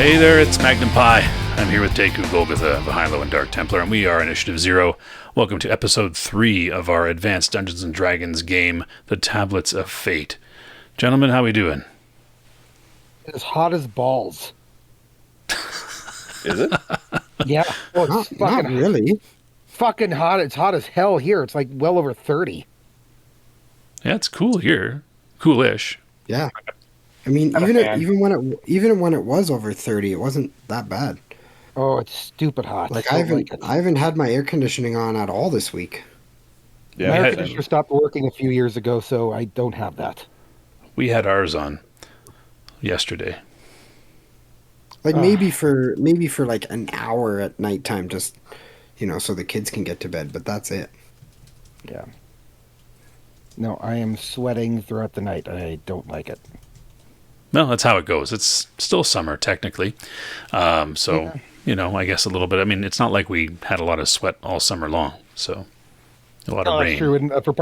Hey there, it's Magnum Pi. I'm here with Deku, Golgotha, Vahilo, and Dark Templar, and we are Initiative Zero. Welcome to Episode 3 of our Advanced Dungeons & Dragons game, The Tablets of Fate. Gentlemen, how we doing? As hot as balls. Is it? Yeah. Well, it's Not really. fucking hot. It's hot as hell here. It's like well over 30. Yeah, it's cool here. Coolish. Yeah. I mean, even when it was over 30, it wasn't that bad. Oh, it's stupid hot. Like I haven't had my air conditioning on at all this week. Yeah, My air conditioner stopped working a few years ago, so I don't have that. We had ours on yesterday. Like maybe for like an hour at nighttime, just so the kids can get to bed, but that's it. Yeah. No, I am sweating throughout the night, and I don't like it. Well, that's how it goes. It's still summer, technically. I guess a little bit. I mean, it's not like we had a lot of sweat all summer long, so a lot of rain. That's true. And for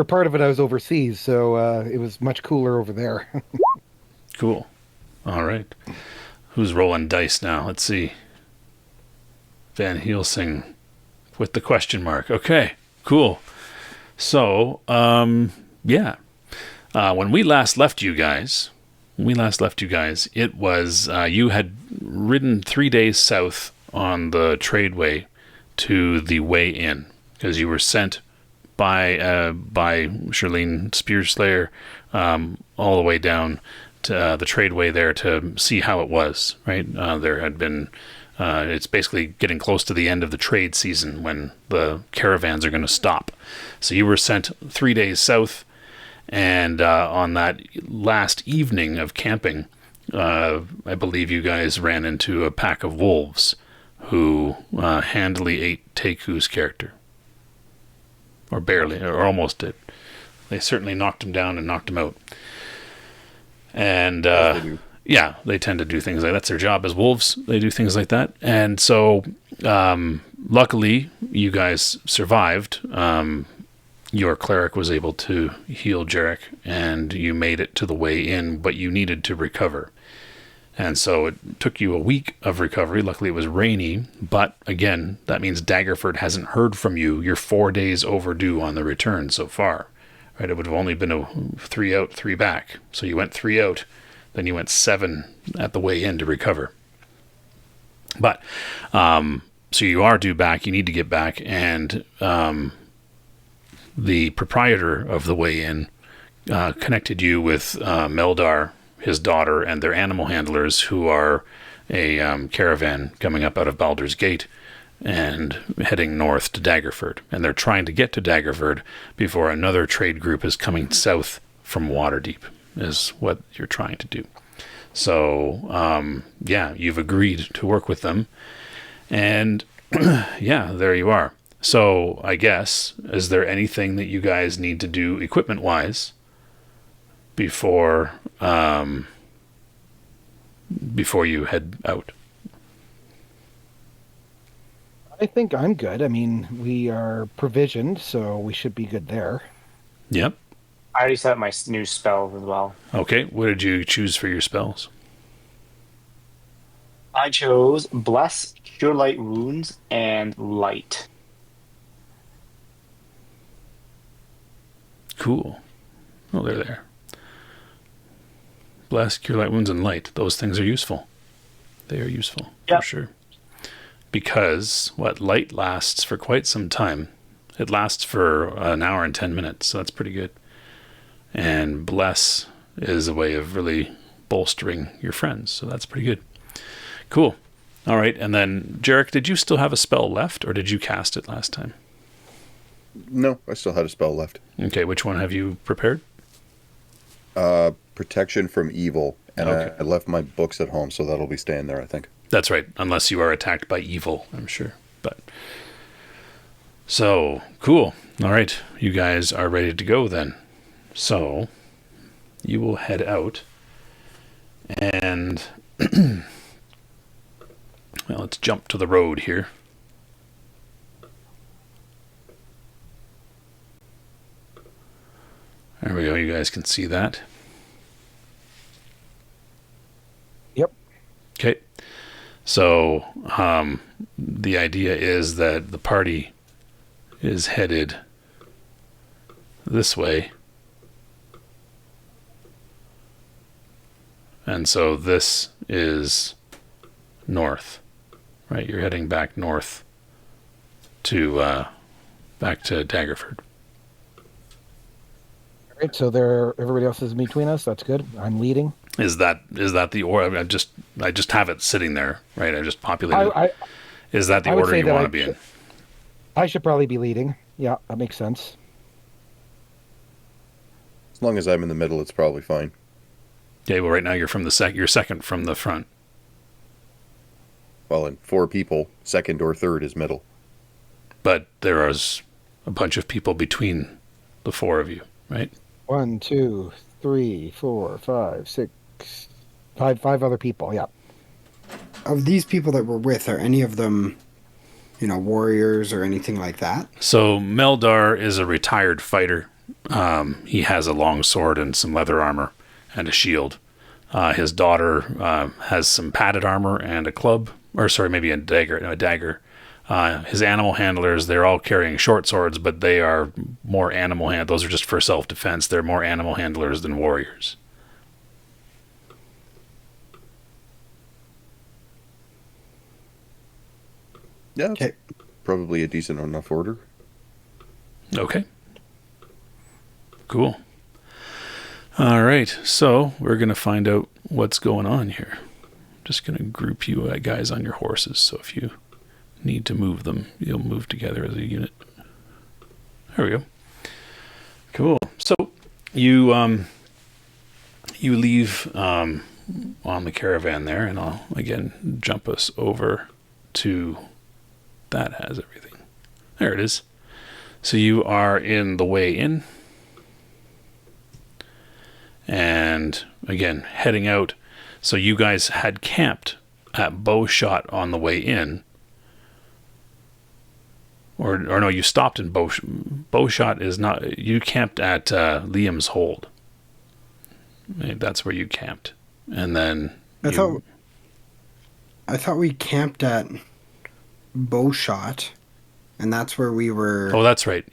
part of it, I was overseas, so it was much cooler over there. Cool. All right. Who's rolling dice now? Let's see. Van Helsing with the question mark. Okay, cool. So, when we last left you guys, it was you had ridden 3 days south on the tradeway to the Way Inn because you were sent by Shirlene Spearslayer all the way down to the tradeway there to see how it was. Right, there had been. It's basically getting close to the end of the trade season when the caravans are going to stop. So you were sent 3 days south. And on that last evening of camping, I believe you guys ran into a pack of wolves who handily ate Teiku's character. Or barely, or almost did. They certainly knocked him down and knocked him out. And yeah, they tend to do things like that. That's their job as wolves. They do things like that. And so luckily, you guys survived. Your cleric was able to heal Jarek, and you made it to the Way Inn, but you needed to recover. And so it took you a week of recovery. Luckily, it was rainy, but again, that means Daggerford hasn't heard from you. You're 4 days overdue on the return so far. Right? It would have only been a 3 out, 3 back. So you went 3 out, then you went 7 at the Way Inn to recover. But, so you are due back. You need to get back, and the proprietor of the Way Inn connected you with Meldar, his daughter, and their animal handlers, who are a caravan coming up out of Baldur's Gate and heading north to Daggerford. And they're trying to get to Daggerford before another trade group is coming south from Waterdeep, is what you're trying to do. So, you've agreed to work with them. And, there you are. So, I guess, is there anything that you guys need to do equipment-wise before you head out? I think I'm good. I mean, we are provisioned, so we should be good there. Yep. I already set up my new spells as well. Okay, what did you choose for your spells? I chose Bless, Cure Light Wounds, and Light. Cool. Oh, they're there. Bless, Cure Light Wounds, and Light. Those things are useful. They are useful, for sure. Because, Light lasts for quite some time. It lasts for an hour and 10 minutes, so that's pretty good. And Bless is a way of really bolstering your friends, so that's pretty good. Cool. All right, and then, Jarek, did you still have a spell left, or did you cast it last time? No, I still had a spell left. Okay, which one have you prepared? Protection from evil. And okay. I left my books at home, so that'll be staying there, I think. That's right, unless you are attacked by evil, I'm sure. But so, cool. All right, you guys are ready to go then. So, you will head out. And, well, let's jump to the road here. There we go, you guys can see that. Yep. Okay. So the idea is that the party is headed this way. And so this is north, right? You're heading back north to back to Daggerford. All right, so everybody else is in between us. That's good. I'm leading. Is that the order? I just have it sitting there, right? I just populated. Is that the I would order say you that want to be in? I should probably be leading. Yeah, that makes sense. As long as I'm in the middle, it's probably fine. Yeah, well, right now you're from the you're second from the front. Well, in 4 people, second or third is middle. But there is a bunch of people between the 4 of you, right? 1, 2, 3, 4, 5, 6, 5 other people. Yeah. Of these people that we're with, are any of them, warriors or anything like that? So Meldar is a retired fighter. He has a long sword and some leather armor and a shield. His daughter has some padded armor and a club, or sorry, maybe a dagger. His animal handlers, they're all carrying short swords, but they are more animal those are just for self-defense. They're more animal handlers than warriors. Yeah, Okay. probably a decent enough order. Okay. Cool. All right, so we're going to find out what's going on here. Just going to group you guys on your horses, so if you need to move them, you'll move together as a unit. There we go. Cool. So you leave on the caravan there, and I'll again jump us over to that has everything. There it is. So you are in the way in. And again, heading out. So you guys had camped at Bowshot on the way in. Or no, you stopped in Bowshot is not, you camped at Liam's Hold. That's where you camped. And then I thought we camped at Bowshot, and that's where we were. Oh, that's right.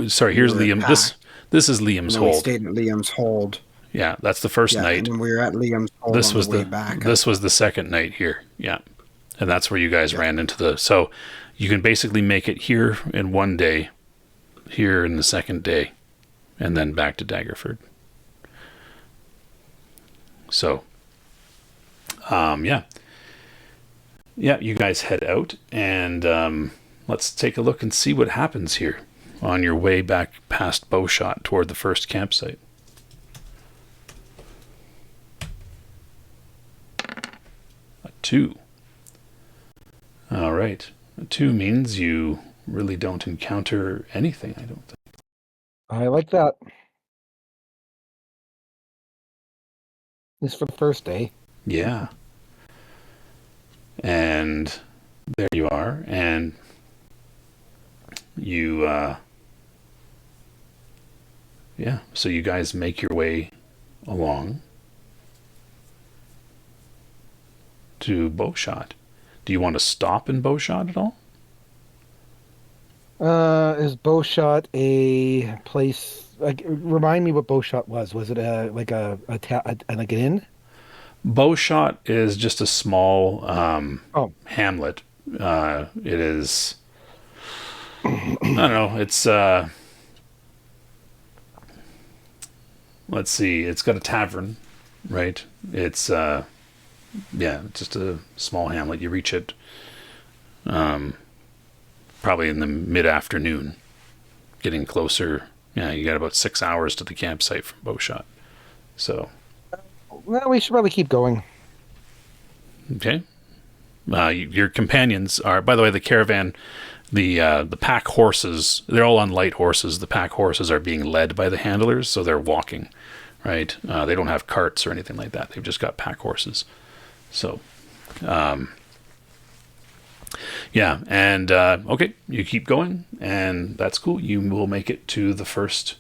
Sorry, here's Liam. This is Liam's Hold. We stayed at Liam's Hold. Yeah, that's the first night. And we were at Liam's Hold on the way back. This was the second night here. Yeah. And that's where you guys ran into so you can basically make it here in one day, here in the second day, and then back to Daggerford. So, yeah, you guys head out, and let's take a look and see what happens here on your way back past Bowshot toward the first campsite. A 2. All right. A 2 means you really don't encounter anything, I don't think. I like that. This is for the first day. Yeah. And there you are. And you, so you guys make your way along to Bowshot. Do you want to stop in Bowshot at all? Is Bowshot a place? Like, remind me what Bowshot was. Was it like an inn? Bowshot is just a small hamlet. It is. I don't know. It's. Let's see. It's got a tavern, right? It's just a small hamlet. You reach it probably in the mid-afternoon, getting closer. Yeah, you got about 6 hours to the campsite from Bowshot. So, well, we should probably keep going. okay. Your companions are, by the way, the caravan, the pack horses. They're all on light horses. The pack horses are being led by the handlers, so they're walking, right? They don't have carts or anything like that. They've just got pack horses. So, and okay, you keep going, and that's cool. You will make it to the first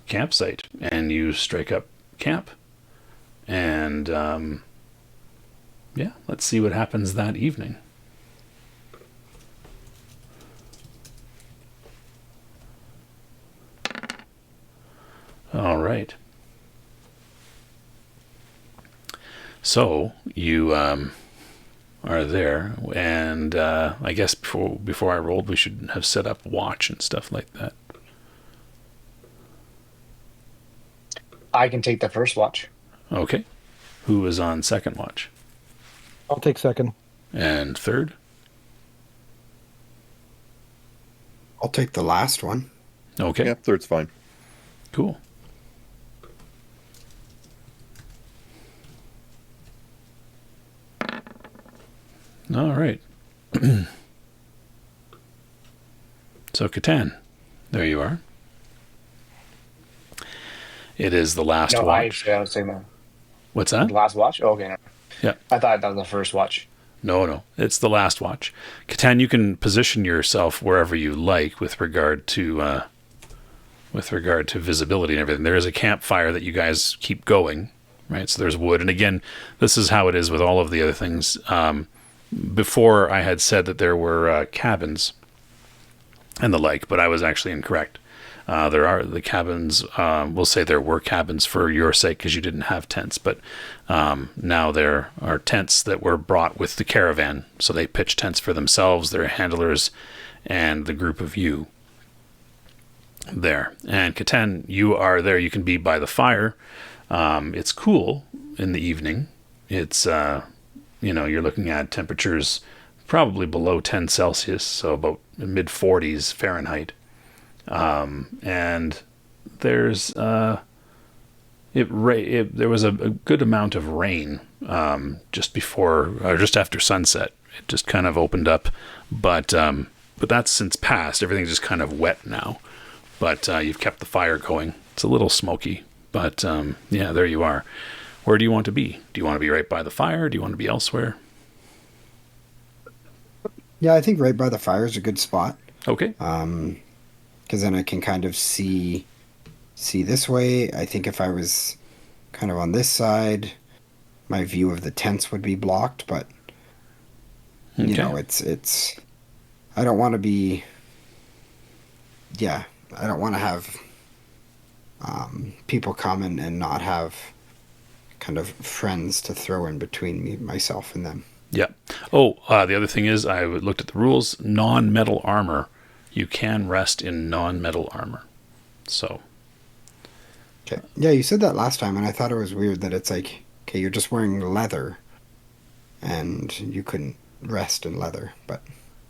campsite, and you strike up camp, and yeah, let's see what happens that evening. All right. So you are there, and I guess before I rolled, we should have set up watch and stuff like that. I can take the first watch. Okay. Who is on second watch? I'll take second. And third? I'll take the last one. Okay. Yeah, third's fine. Cool. All right. So, Catan, there you are. It is the last No, watch. I was saying the What's that? last watch. Oh, okay, no. Yeah. I thought that was the first watch. No. It's the last watch. Catan, you can position yourself wherever you like with regard to visibility and everything. There is a campfire that you guys keep going, right? So there's wood. And again, this is how it is with all of the other things. Before I had said that there were cabins and the like, but I was actually incorrect. There are the cabins. We'll say there were cabins for your sake because you didn't have tents, but now there are tents that were brought with the caravan. So they pitch tents for themselves, their handlers, and the group of you there. And Catan, you are there. You can be by the fire. It's cool in the evening. It's you're looking at temperatures probably below 10 Celsius, so about mid 40s Fahrenheit. And there's there was a good amount of rain just before or just after sunset. It just kind of opened up, but that's since passed. Everything's just kind of wet now. But you've kept the fire going. It's a little smoky, but yeah, there you are. Where do you want to be? Do you want to be right by the fire? Do you want to be elsewhere? Yeah, I think right by the fire is a good spot. Okay. Because then I can kind of see this way. I think if I was kind of on this side, my view of the tents would be blocked. But you know, it's. I don't want to be. Yeah, I don't want to have people come and not have kind of friends to throw in between myself and them. Yeah. Oh, the other thing is I looked at the rules. Non-metal armor. You can rest in non-metal armor. So. Okay. Yeah, you said that last time, and I thought it was weird that it's like, okay, you're just wearing leather, and you couldn't rest in leather, but.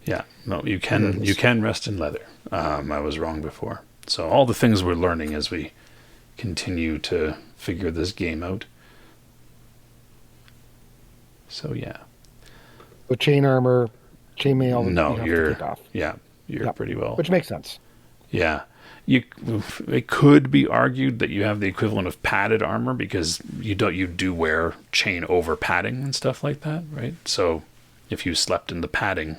Yeah, no, you can. You can rest in leather. I was wrong before. So all the things we're learning as we continue to figure this game out. So yeah. The chain armor, chainmail. No, you have to take off. Yeah, you're pretty well. Which makes sense. Yeah, it could be argued that you have the equivalent of padded armor because you do wear chain over padding and stuff like that, right? So if you slept in the padding,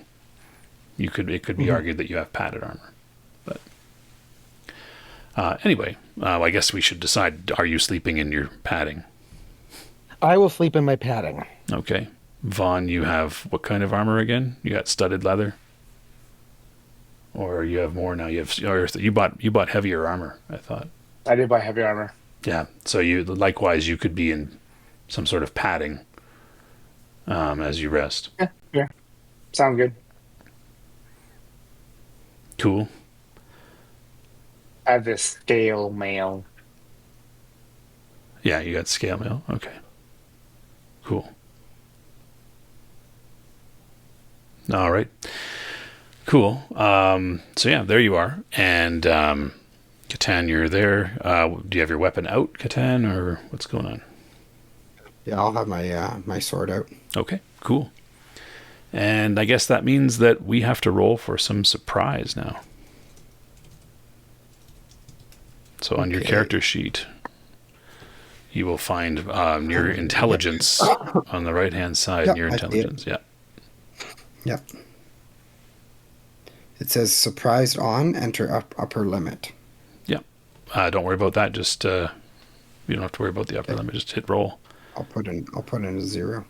it could be argued that you have padded armor. But anyway, I guess we should decide: are you sleeping in your padding? I will sleep in my padding. Okay. Vaughn, you have what kind of armor again? You got studded leather? Or you have more now? You bought heavier armor, I thought. I did buy heavy armor. Yeah. So likewise you could be in some sort of padding as you rest. Yeah. Sound good. Cool. I have this scale mail. Yeah, you got scale mail. Okay. Cool. All right. Cool. So yeah, there you are. And Catan, you're there. Do you have your weapon out, Catan, or what's going on? Yeah, I'll have my sword out. Okay, cool. And I guess that means that we have to roll for some surprise now. So on your character sheet, you will find your intelligence on the right-hand side. Yep, your intelligence, yeah. Yep. It says surprised on, enter upper limit. Yep. Don't worry about that. Just you don't have to worry about the upper limit. Just hit roll. I'll put in a 0.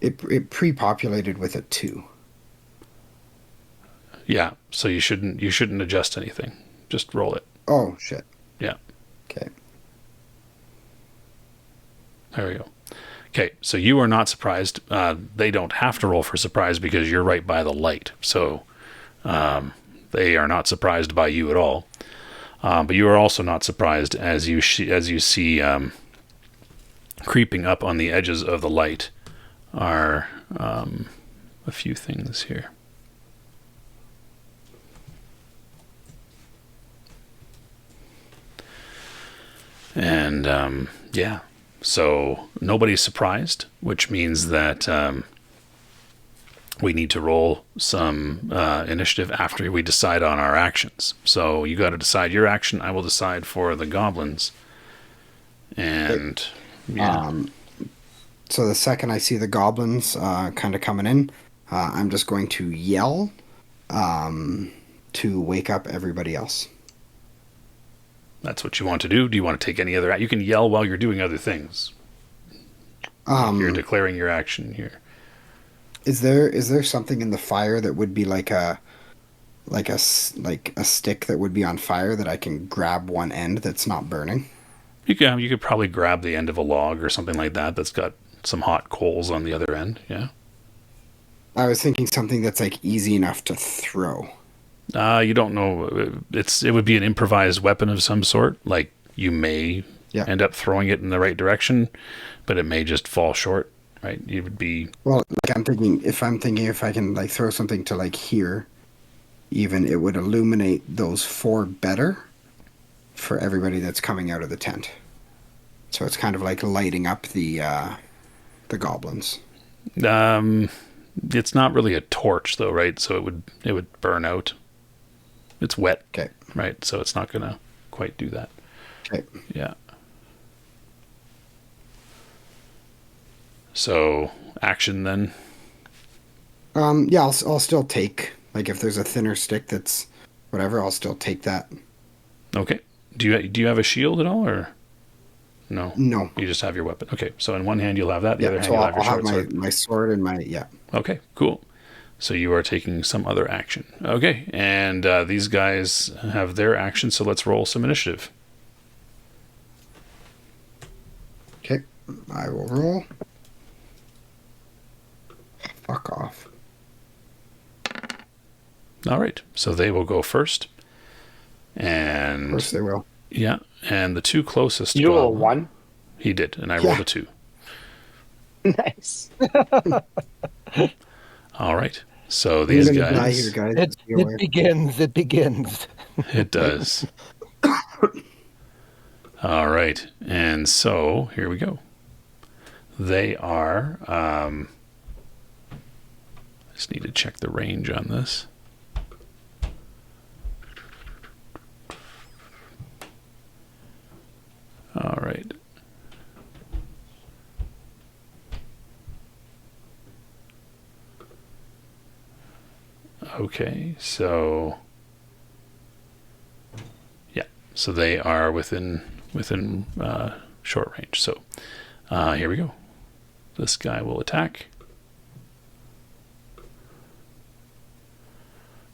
It pre-populated with a 2. Yeah, so you shouldn't adjust anything. Just roll it. Oh shit. Yeah. Okay. There we go. Okay, so you are not surprised. They don't have to roll for surprise because you're right by the light. So they are not surprised by you at all. But you are also not surprised as you see creeping up on the edges of the light are a few things here. And yeah, so nobody's surprised, which means that we need to roll some initiative after we decide on our actions. So you got to decide your action. I will decide for the goblins. And yeah. So the second I see the goblins kind of coming in, I'm just going to yell to wake up everybody else. That's what you want to do? Do you want to take any other... You can yell while you're doing other things. You're declaring your action here. Is there something in the fire that would be like a stick that would be on fire that I can grab one end that's not burning? You could probably grab the end of a log or something like that that's got some hot coals on the other end, yeah. I was thinking something that's like easy enough to throw. You don't know. It would be an improvised weapon of some sort. Like you may end up throwing it in the right direction, but it may just fall short. Right? It would be. Well, like I'm thinking if I can like throw something to like here, even it would illuminate those 4 better for everybody that's coming out of the tent. So it's kind of like lighting up the goblins. It's not really a torch though, right? So it would burn out. It's wet. Okay. Right? So it's not going to quite do that. Okay. Yeah. So, action then? Yeah, I'll still take, like, if there's a thinner stick that's whatever, I'll still take that. Okay. Do you have a shield at all, or no? No. You just have your weapon. Okay. So in one hand you'll have that, the other hand you'll have your short sword. My sword and my Okay. Cool. So you are taking some other action. Okay. And these guys have their action. So let's roll some initiative. Okay. I will roll. Fuck off. All right. So they will go first. And Of course they will. Yeah. And the 2 closest. You roll a 1? He did. And I rolled a 2. Nice. All right. So these guys. Die here, guys. It begins. It does. All right. And so here we go. They are. I just need to check the range on this. All right. Okay, so yeah, so they are within short range. So here we go. This guy will attack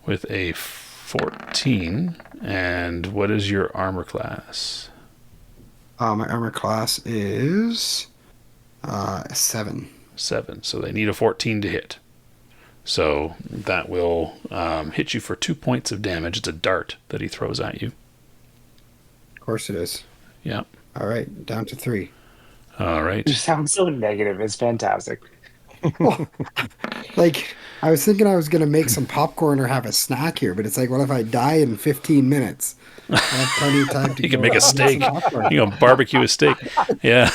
with a 14. And what is your armor class? My armor class is 7. 7. So they need a 14 to hit. So that will hit you for 2 points of damage. It's a dart that he throws at you. Of course it is. Yeah. All right, down to 3. All right. You sound so negative. It's fantastic. Well, like, I was thinking I was going to make some popcorn or have a snack here, but it's like, what if I die in 15 minutes? I have plenty of time to You can make a steak. You can barbecue a steak. Yeah.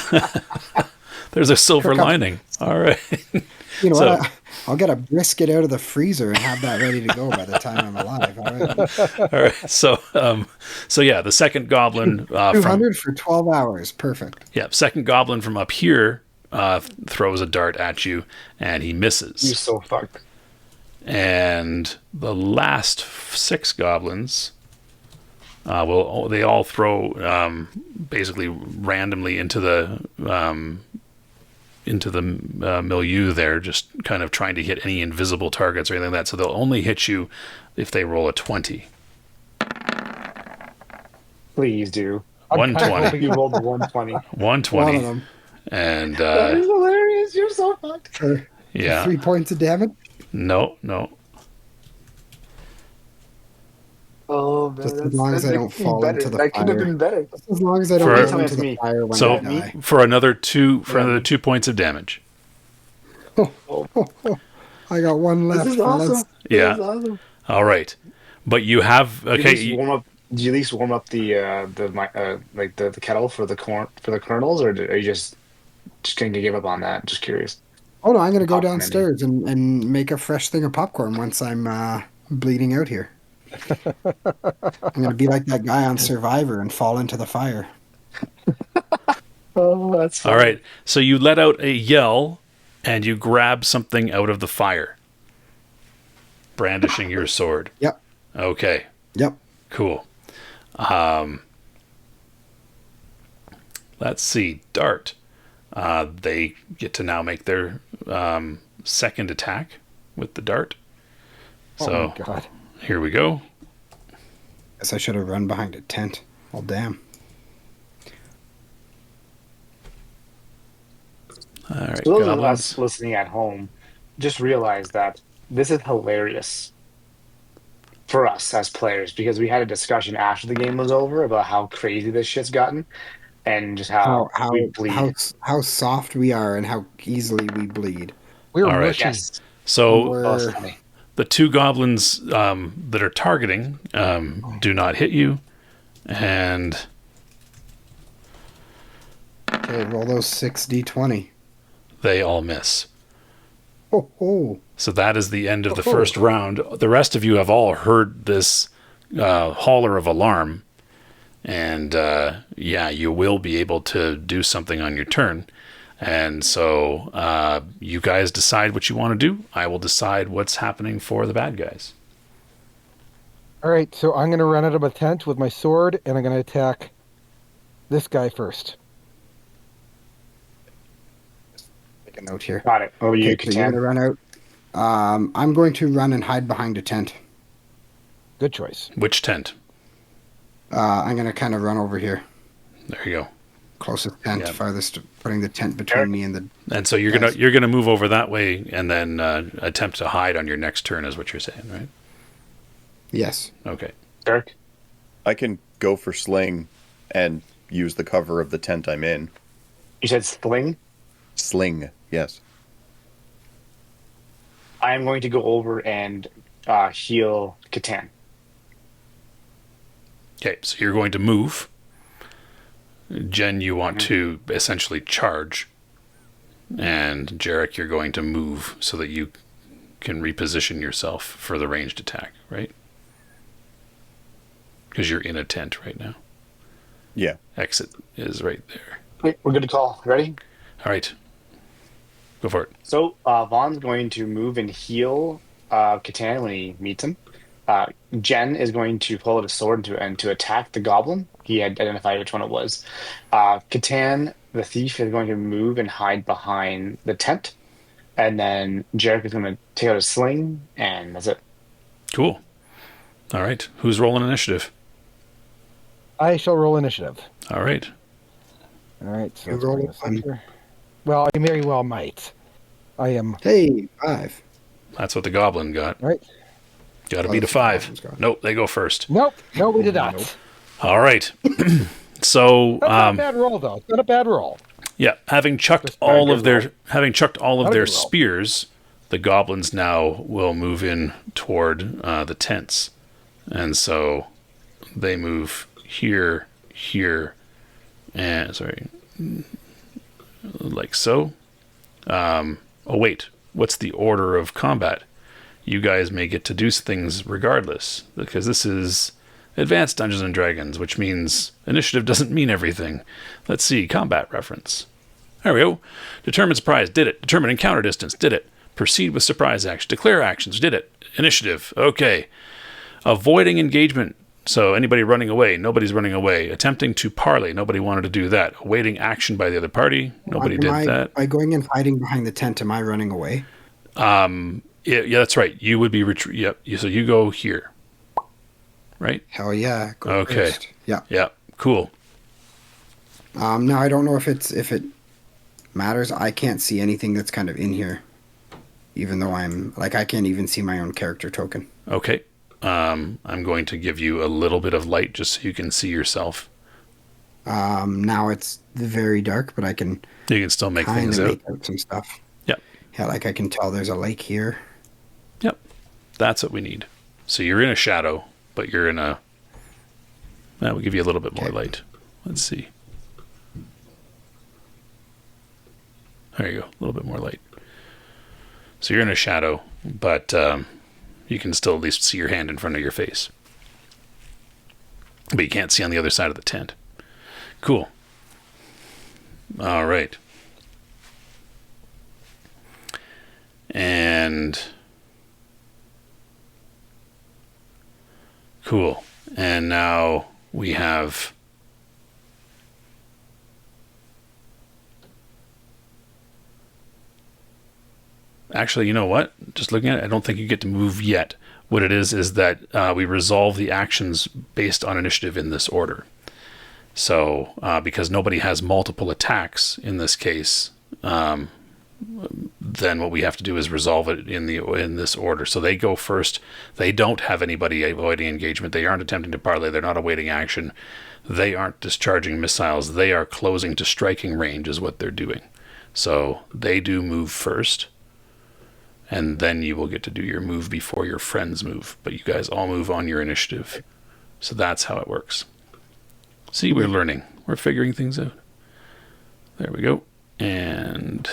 There's a silver lining. All right. You know what? I'll get a brisket out of the freezer and have that ready to go by the time I'm alive. All right. All right. So yeah, the second goblin 200 for 12 hours. Perfect. Yeah, second goblin from up here throws a dart at you, and he misses. You're so fucked. And the last 6 goblins they all throw basically randomly into the milieu there, just kind of trying to hit any invisible targets or anything like that. So they'll only hit you if they roll a 20. Please do. 120. You rolled the 120. 120. One of them. And That is hilarious. You're so fucked. For yeah. 3 points of damage. No. Oh, man. Just as long as I don't fall into the That could have fire. been better. Just as long as I don't For- fall into the me. fire when So I die. for another 2 points of damage. I got one left. This is fellas. awesome. Yeah. This is awesome. All right. But you have Do you at least warm up the kettle for the kernels, or are you just going to give up on that? Just curious. Oh no, I'm gonna go Popcorn, I mean. downstairs and make a fresh thing of popcorn once I'm bleeding out here. I'm gonna be like that guy on Survivor and fall into the fire. Oh, that's All right. So you let out a yell and you grab something out of the fire, brandishing your sword. Yep. Okay. Yep. Cool. Let's see. Dart. They get to now make their second attack with the dart. So Oh my god. here we go. Guess I should have run behind a tent. Oh damn. All right. So those of goblins. us listening at home, just realize that this is hilarious for us as players, because we had a discussion after the game was over about how crazy this shit's gotten and just how we bleed. How soft we are and how easily we bleed. We were All right. mushy. Yes. So Oh, it's funny. the 2 goblins that are targeting do not hit you, and Okay, roll those 6d20. they all miss. Oh. So that is the end of the first round. The rest of you have all heard this holler of alarm, and you will be able to do something on your turn. And so you guys decide what you want to do. I will decide what's happening for the bad guys. All right, so I'm going to run out of a tent with my sword, and I'm going to attack this guy first. Make a note here. Got it. Oh, you Okay, so you're can. gonna run out. I'm going to run and hide behind a tent. Good choice. Which tent? I'm gonna kind of run over here. There you go. Closest tent, Yeah. farthest, putting the tent between me and the. And so you're gonna move over that way and then attempt to hide on your next turn, is what you're saying, right? Yes. Okay. Dirk? I can go for sling and use the cover of the tent I'm in. You said sling? Sling, yes. I am going to go over and heal Catan. Okay, so you're going to move. Jen, you want to essentially charge. And Jarek, you're going to move so that you can reposition yourself for the ranged attack, right? Because you're in a tent right now. Yeah. Exit is right there. Wait, we're good to call. Ready? All right. Go for it. So Vaughn's going to move and heal Catan when he meets him. Jen is going to pull out a sword to attack the goblin. He had identified which one it was. Catan, the thief, is going to move and hide behind the tent. And then Jarek is going to take out a sling, and that's it. Cool. All right. Who's rolling initiative? I shall roll initiative. All right. All right, so You let's roll bring this up one. here. Well, I very well might. I am. Hey, 5. That's what the goblin got. Right. Got to Oh, beat a that's what the 5. goblin's got. Nope, they go first. Nope. No, we did not. All right. So, That's not a bad roll, though. It's not a bad roll. yeah, having chucked Just a all good of their Not a good roll. spears, the goblins now will move in toward the tents, and so they move here, and like so. Oh wait, what's the order of combat? You guys may get to do things regardless, because this is Advanced Dungeons and Dragons, which means initiative doesn't mean everything. Let's see, combat reference. There we go. Determine surprise, did it. Determine encounter distance, did it. Proceed with surprise action. Declare actions, did it. Initiative, okay. Avoiding engagement So anybody running away, nobody's running away. Attempting to parley, nobody wanted to do that. Awaiting action by the other party, nobody did that. By going and hiding behind the tent, am I running away? Yeah, that's right. You would be Yep. So you go here, right? Hell yeah. Go Okay. first. Yeah. Yeah. Cool. Now I don't know if it matters. I can't see anything that's kind of in here, even though I can't even see my own character token. Okay. I'm going to give you a little bit of light just so you can see yourself. Now it's very dark, but I can. You can still make kind things of out. make out some stuff. Yep. Yeah, like I can tell there's a lake here. Yep. That's what we need. So you're in a shadow, but you're in a. That will give you a little bit more light. Let's see. There you go. A little bit more light. So you're in a shadow, but you can still at least see your hand in front of your face. But you can't see on the other side of the tent. Cool. All right. And cool. And now we have actually, you know what? Just looking at it, I don't think you get to move yet. What it is that we resolve the actions based on initiative in this order. So, because nobody has multiple attacks in this case, then what we have to do is resolve it in this order. So they go first. They don't have anybody avoiding engagement. They aren't attempting to parley. They're not awaiting action. They aren't discharging missiles. They are closing to striking range is what they're doing. So they do move first. And then you will get to do your move before your friends move. But you guys all move on your initiative. So that's how it works. See, we're learning. We're figuring things out. There we go. And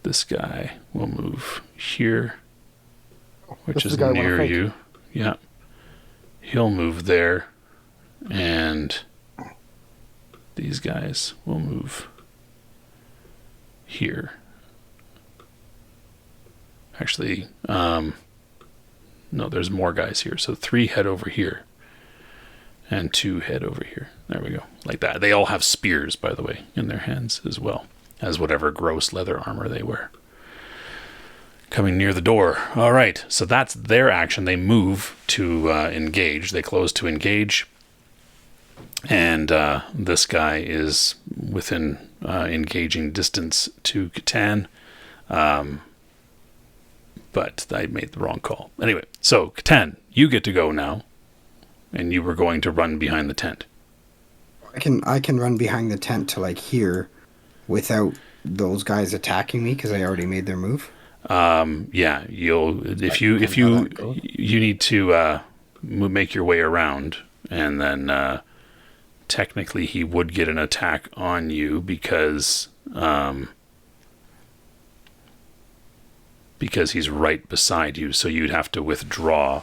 this guy will move here, which is near you. Yeah. He'll move there. And these guys will move here. Actually, no, there's more guys here. So 3 head over here. And 2 head over here. There we go. Like that. They all have spears, by the way, in their hands as well as whatever gross leather armor they wear. Coming near the door. All right. So that's their action. They move to engage. They close to engage. And this guy is within engaging distance to Catan. But I made the wrong call. Anyway, so Catan, you get to go now. And you were going to run behind the tent. I can run behind the tent to like here without those guys attacking me because I already made their move. Yeah, you need to make your way around, and then technically he would get an attack on you because he's right beside you. So you'd have to withdraw,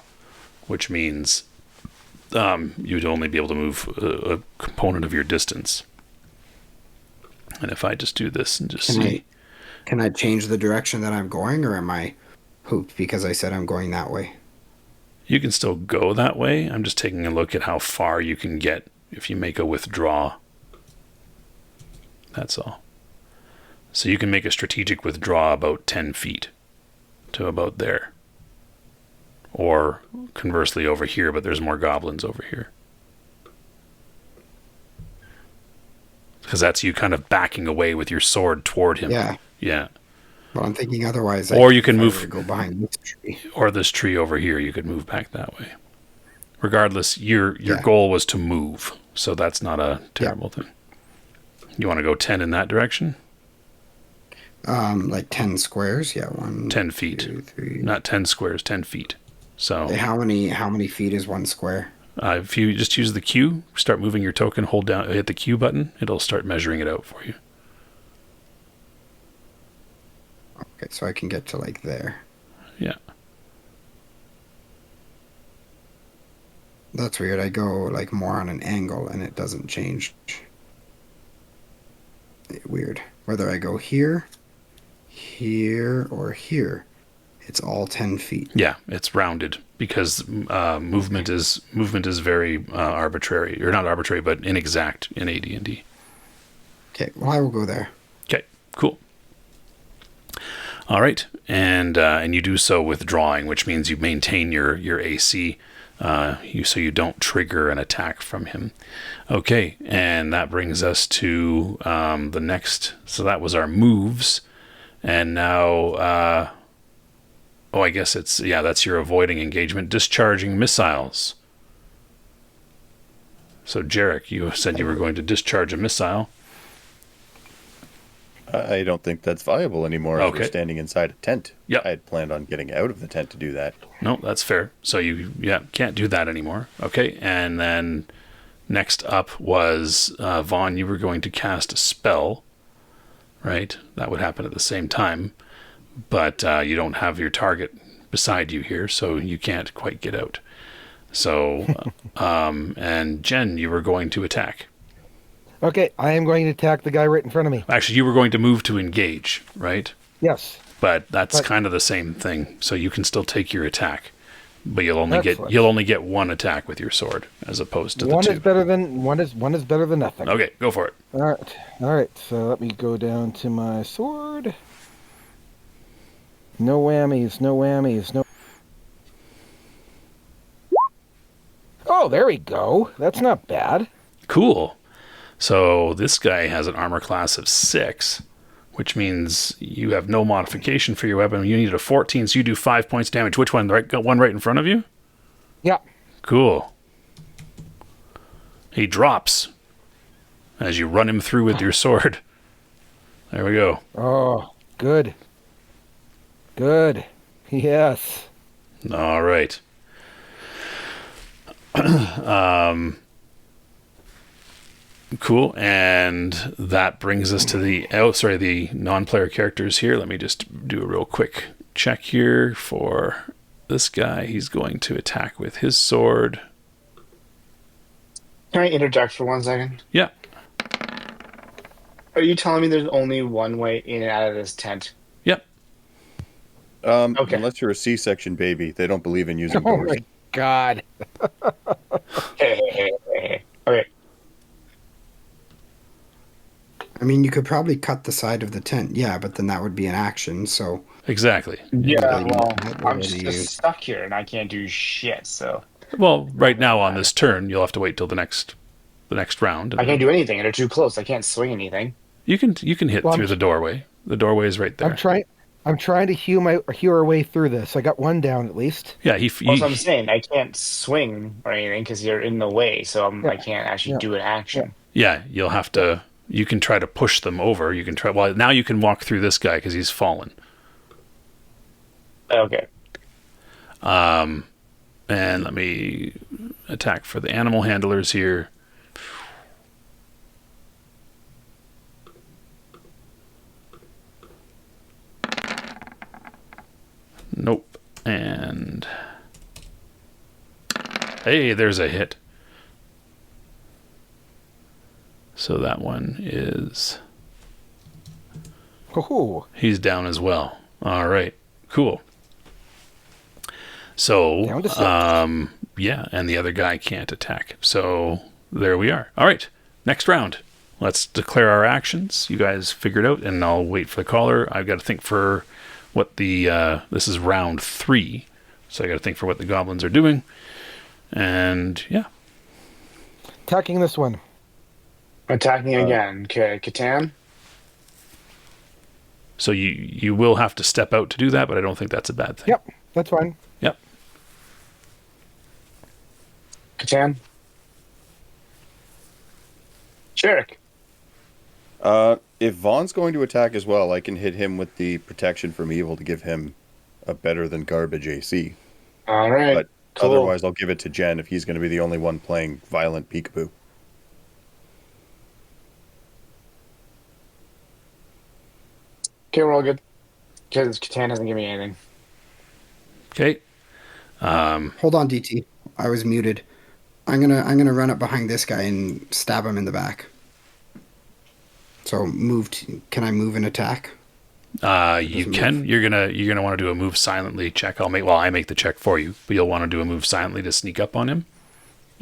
which means. You'd only be able to move a component of your distance. And if I just do this and just see... Can I change the direction that I'm going, or am I pooped because I said I'm going that way? You can still go that way. I'm just taking a look at how far you can get if you make a withdraw. That's all. So you can make a strategic withdraw about 10 feet to about there. Or conversely over here, but there's more goblins over here. Because that's you kind of backing away with your sword toward him. Yeah. Yeah. Well, I'm thinking otherwise. Or you can move. Go behind this tree. Or this tree over here, you could move back that way. Regardless, your goal was to move, so that's not a terrible thing. You want to go 10 in that direction? Like 10 squares. Yeah, 10 feet. 2, 3. Not 10 squares, 10 feet. So how many feet is one square? If you just use the Q, start moving your token, hold down, hit the Q button, it'll start measuring it out for you. Okay, so I can get to like there. Yeah. That's weird. I go like more on an angle and it doesn't change. Weird. Whether I go here, here, or here, It's all 10 feet. Yeah, it's rounded because movement is very arbitrary, or not arbitrary, but inexact in AD&D. Okay, well, I will go there. Okay, cool. All right, and you do so with drawing, which means you maintain your AC, so you don't trigger an attack from him. Okay, and that brings us to the next. So that was our moves, and now, I guess that's your avoiding engagement, discharging missiles. So Jarek, you said you were going to discharge a missile. I don't think that's viable anymore. As Okay. we're standing inside a tent. Yep. I had planned on getting out of the tent to do that. No, that's fair. So you can't do that anymore. Okay, and then next up was Vaughn. You were going to cast a spell, right? That would happen at the same time, but you don't have your target beside you here, so you can't quite get out. So, and Jen, you were going to attack. Okay, I am going to attack the guy right in front of me. Actually, you were going to move to engage, right? Yes. But that's kind of the same thing. So you can still take your attack, but you'll only Excellent. get one attack with your sword as opposed to the One two. is better than one is better than nothing. Okay, go for it. All right. So let me go down to my sword. No whammies. No. Oh, there we go. That's not bad. Cool. So this guy has an armor class of 6, which means you have no modification for your weapon. You need a 14, so you do 5 points damage. Which one? Got one right in front of you? Yeah. Cool. He drops as you run him through with your sword. There we go. Oh, good. Yes. All right. Cool, and that brings us to the non-player characters here. Let me just do a real quick check here for this guy. He's going to attack with his sword. Can I interject for 1 second? Yeah, Are you telling me there's only one way in and out of this tent? yep. Okay. Unless you're a C-section baby, they don't believe in using Oh doors. my God. Okay. I mean, you could probably cut the side of the tent, yeah, but then that would be an action, so... Exactly. Yeah, well, What I'm do just you- stuck here and I can't do shit, so Well, right now on this turn, you'll have to wait till the next round. I can't do anything. They're too close. I can't swing anything. You can hit Well, through the doorway. The doorway is right there. I'm trying to hew our way through this. I got one down at least. Yeah, That's what I'm saying. I can't swing or anything because you're in the way, so I can't actually do an action. Yeah, you'll have to. You can try to push them over. You can try. Well, now you can walk through this guy because he's fallen. Okay. And let me attack for the animal handlers here. Nope. And hey, there's a hit. So that one is... Oh, He's down as well. All right. Cool. So, down to 6. yeah, and the other guy can't attack. So there we are. All right. Next round. Let's declare our actions. You guys figure it out, and I'll wait for the caller. I've got to think for what the... this is round 3. So I got to think for what the goblins are doing. And, yeah. Attacking this one. Attacking again. Okay, Catan. So you will have to step out to do that, but I don't think that's a bad thing. Yep, that's fine. Yep. Catan. Jarek. If Vaughn's going to attack as well, I can hit him with the protection from evil to give him a better than garbage AC. All right. But cool. otherwise, I'll give it to Jen if he's going to be the only one playing violent peekaboo. Okay, we're all good. Because Catan hasn't given me anything. Okay. Hold on, DT. I was muted. I'm gonna run up behind this guy and stab him in the back. So can I move and attack? You can. You're gonna want to do a move silently check. I make the check for you, but you'll want to do a move silently to sneak up on him,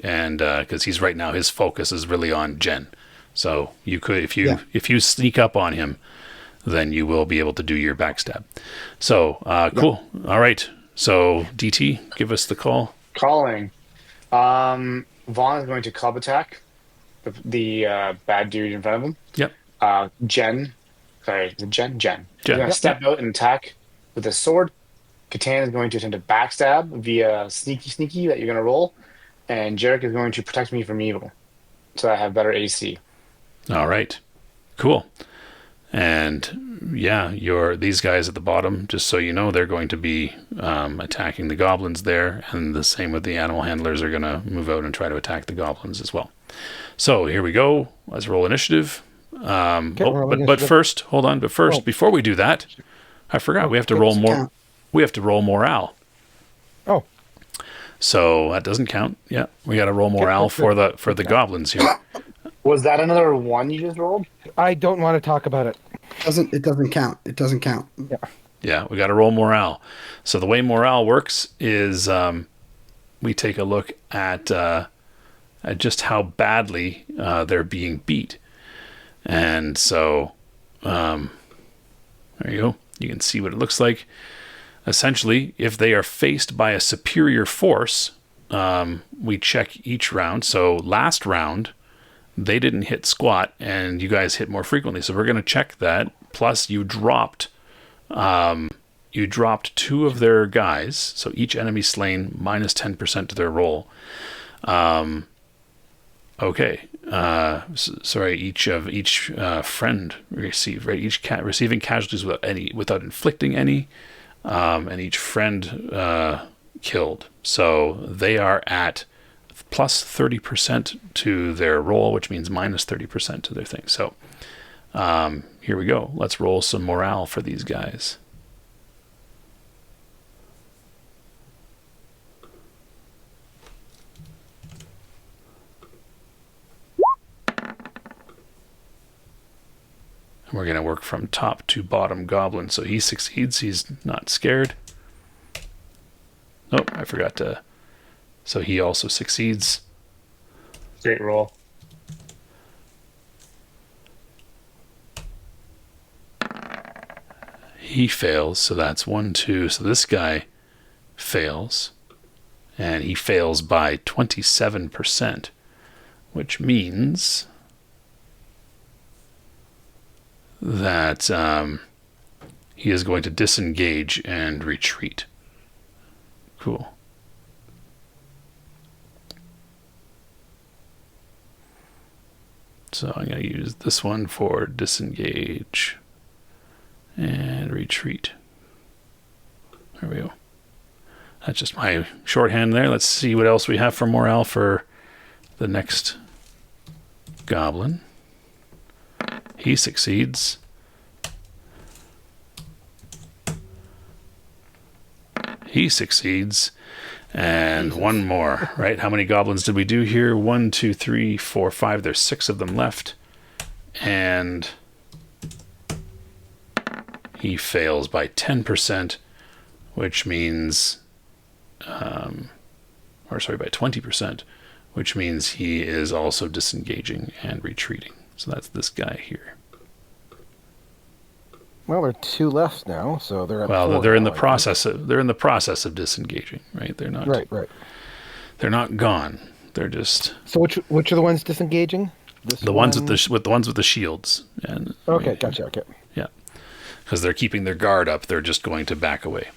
and because he's right now, his focus is really on Jen. So you could, if you sneak up on him, then you will be able to do your backstab. So cool. All right. So DT, give us the call. Calling. Vaughn is going to club attack the bad dude in front of him. Yep. Jen. Sorry, Jen. He's Jen. going to step out and attack with a sword. Catan is going to attempt to backstab via sneaky that you're going to roll. And Jarek is going to protect me from evil. So I have better AC. All right. Cool. And yeah, these guys at the bottom, just so you know, they're going to be attacking the goblins there. And the same with the animal handlers are going to move out and try to attack the goblins as well. So here we go. Let's roll initiative. But first, hold on. But first, before we do that, I forgot we have to roll more. We have to roll morale. Oh, so that doesn't count. Yeah, we got to roll morale for the goblins here. Was that another one you just rolled? I don't want to talk about it. It doesn't count. It doesn't count. Yeah, we got to roll morale. So the way morale works is we take a look at just how badly they're being beat. And so, there you go. You can see what it looks like. Essentially, if they are faced by a superior force, we check each round. So last round, they didn't hit squat, and you guys hit more frequently. So we're going to check that. Plus, you dropped two of their guys. So each enemy slain minus 10% to their roll. Okay. Each friend received, right? Each cat receiving casualties without inflicting any, and each friend killed. So they are at plus 30% to their roll, which means minus 30% to their thing. So here we go. Let's roll some morale for these guys. And we're going to work from top to bottom goblin. So he succeeds. He's not scared. Nope, I forgot to. So he also succeeds. Great roll. He fails. So that's 1, 2. So this guy fails. And he fails by 27%, which means that he is going to disengage and retreat. Cool. So I'm going to use this one for disengage and retreat. There we go. That's just my shorthand there. Let's see what else we have for morale for the next goblin. He succeeds. He succeeds. And one more, right? How many goblins did we do here? 1, 2, 3, 4, 5. There's 6 of them left. And he fails by 10%, which means, by 20%, which means he is also disengaging and retreating. So that's this guy here. Well, there are 2 left now, so they're at 4 they're in now, the process of disengaging, right? They're not Right. They're not gone. They're just. So which are the ones disengaging? The ones with the shields. And okay, gotcha. Okay. Yeah, because they're keeping their guard up. They're just going to back away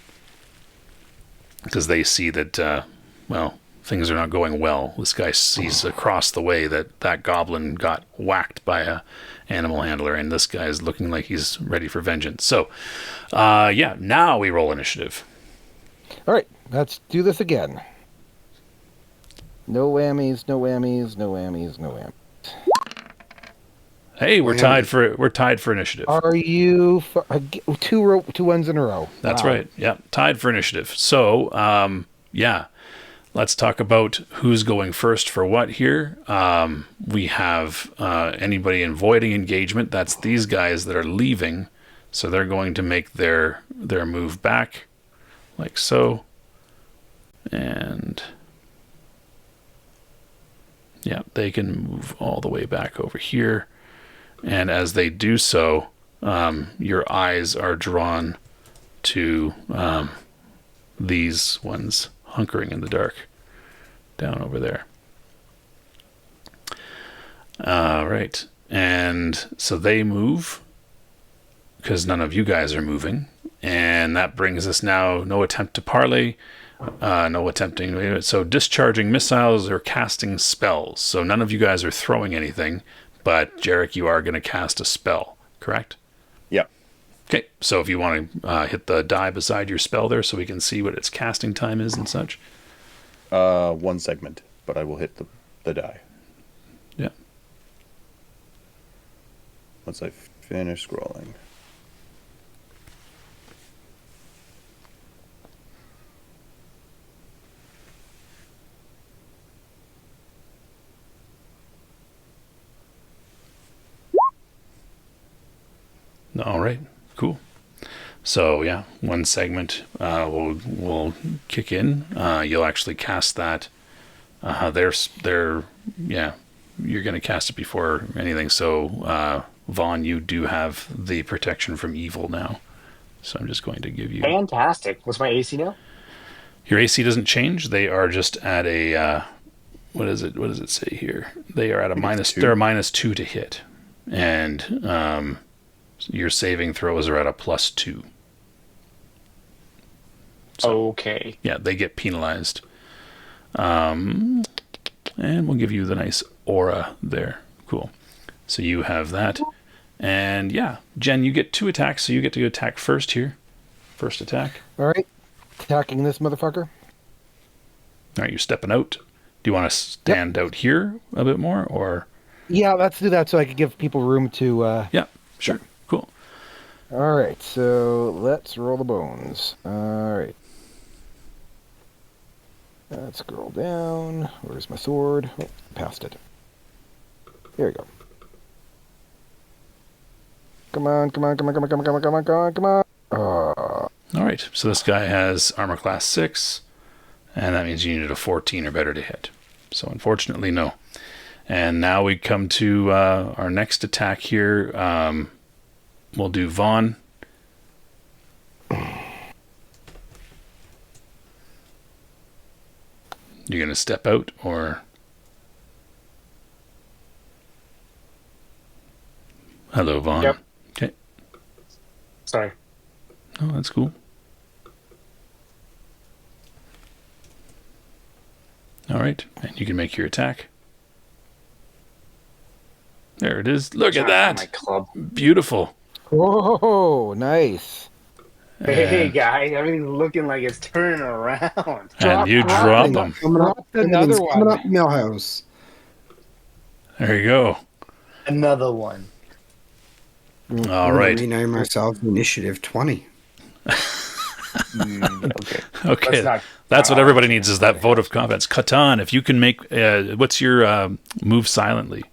because they see that things are not going well. This guy sees across the way that goblin got whacked by a animal handler, and this guy is looking like he's ready for vengeance. So, now we roll initiative. All right, let's do this again. No whammies, no whammies, no whammies, no whammies. Hey, we're tied for initiative. Are you two ones in a row? That's right. Yeah, tied for initiative. So, let's talk about who's going first for what here. We have anybody avoiding engagement. That's these guys that are leaving. So they're going to make their move back, like so. And yeah, they can move all the way back over here. And as they do so, your eyes are drawn to these ones hunkering in the dark down over there. All right. And so they move because none of you guys are moving. And that brings us now, no attempt to parley, no attempting. So discharging missiles or casting spells. So none of you guys are throwing anything, but Jarek, you are going to cast a spell, correct? Yep. Okay, so if you want to hit the die beside your spell there so we can see what its casting time is and such. 1 segment, but I will hit the die. Yeah. Once I finish scrolling. All right, cool. So yeah, 1 segment will kick in. You'll actually cast that. Yeah, you're going to cast it before anything. So Vaughn, you do have the protection from evil now. So I'm just going to give you. Fantastic. What's my AC now? Your AC doesn't change. They are just at a what is it? What does it say here? They are at a minus. They're a -2 to hit, and your saving throws are at a +2. So, okay. yeah, they get penalized. And we'll give you the nice aura there. Cool. So you have that. And yeah, Jen, you get 2 attacks, so you get to attack first here. First attack. All right. Attacking this motherfucker. All right, you're stepping out. Do you want to stand out here a bit more, or? Yeah, let's do that so I can give people room to... Yeah, sure. Cool. All right, so let's roll the bones. All right. Let's scroll down. Where's my sword? Oh, past it. Here we go. Come on, come on, come on, come on, come on, come on, come on, come on, come on. All right, so this guy has armor class 6, and that means you needed a 14 or better to hit. So unfortunately, no. And now we come to our next attack here. We'll do Vaughn. You're going to step out, or... Hello, Vaughn. Yep. Okay. Sorry. Oh, that's cool. All right, and you can make your attack. There it is. Look at that. My club. Beautiful. Whoa, nice. Hey And- guys, everything's looking like it's turning around. And you drop them. Coming up, Another coming one. up, Millhouse. There you go. Another one. All right. Rename ourselves Initiative 20. Okay. Okay. Let's not- That's what everybody needs is that vote of confidence. Katan, if you can make... what's your move silently?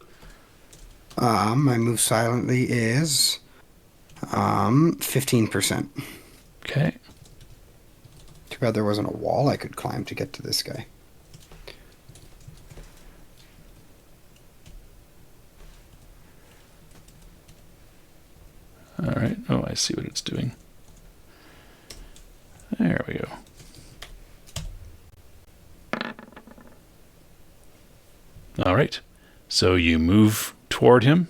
My move silently is 15%. Okay. Too bad there wasn't a wall I could climb to get to this guy. All right. Oh, I see what it's doing. There we go. All right. So you move toward him.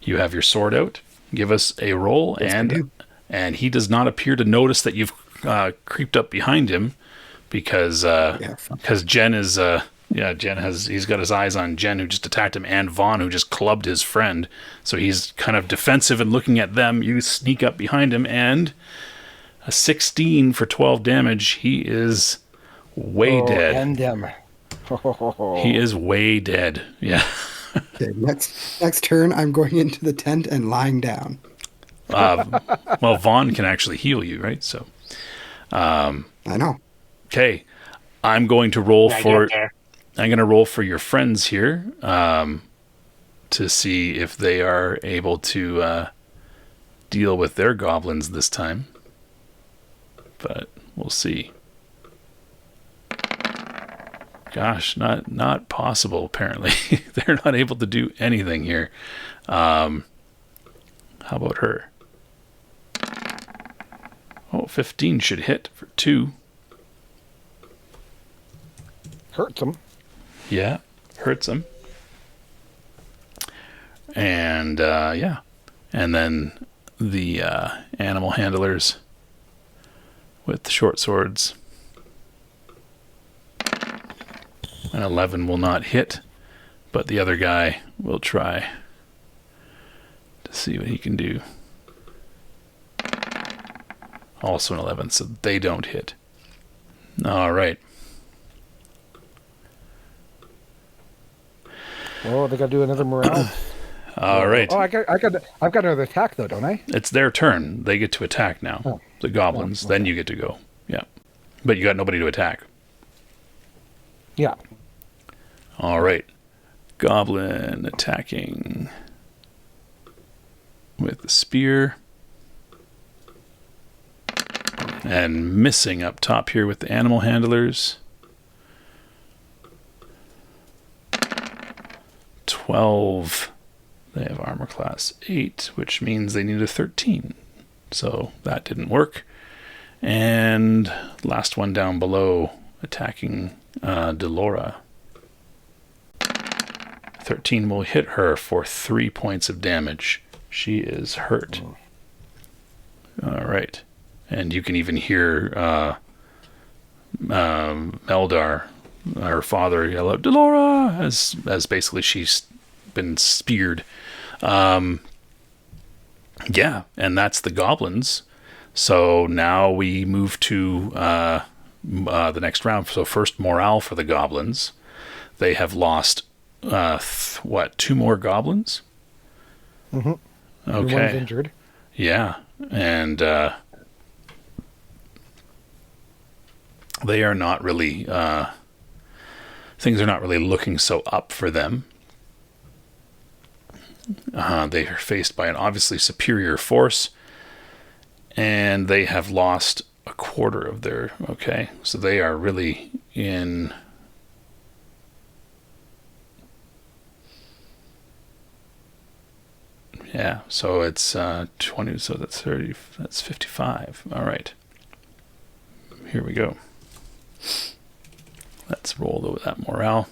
You have your sword out. Give us a roll, Yes, I do. and he does not appear to notice that you've creeped up behind him because Jen is he's got his eyes on Jen, who just attacked him, and Vaughn, who just clubbed his friend. So he's kind of defensive and looking at them. You sneak up behind him, and a 16 for 12 damage. He is way dead. End him. He is way dead. Yeah. Okay, next turn, I'm going into the tent and lying down. Well, Vaughn can actually heal you, right? So, I know. okay. I'm going to roll Yeah, for... get there. I'm going to roll for your friends here to see if they are able to deal with their goblins this time. But we'll see. Gosh, not possible, apparently. They're not able to do anything here. How about her? Oh, 15 should hit for 2. Hurts them. Yeah, hurts him. And, yeah. And then the animal handlers with the short swords. An 11 will not hit, but the other guy will try to see what he can do. Also an 11, so they don't hit. All right. Oh, they got to do another morale. All right. Oh, I've got another attack though, don't I? It's their turn. They get to attack now. Oh. The goblins. Oh, okay. Then you get to go. Yeah. But you got nobody to attack. Yeah. All right. Goblin attacking with the spear. And missing up top here with the animal handlers. 12. They have armor class 8, which means they need a 13. So that didn't work. And last one down below, attacking Delora. 13 will hit her for 3 points of damage. She is hurt. All right. And you can even hear Meldar, her father, yell out, Delora, as basically she's been speared. Yeah, and that's the goblins. So now we move to the next round. So first, morale for the goblins. They have lost, 2 more goblins? Mm-hmm. Okay. One's injured. Yeah, and they are not really, things are not really looking so up for them. They are faced by an obviously superior force, and they have lost a quarter of their, okay, so they are really in, yeah, so it's 20, so that's 30, that's 55. All right. Here we go. Let's roll that morale.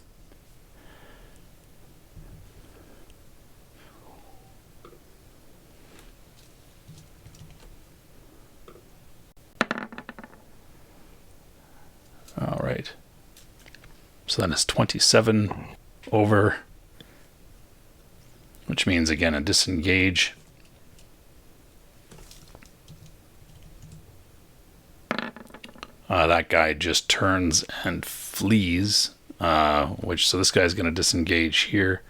All right. So then it's 27 over, which means, again, a disengage. That guy just turns and flees, so this guy's going to disengage here.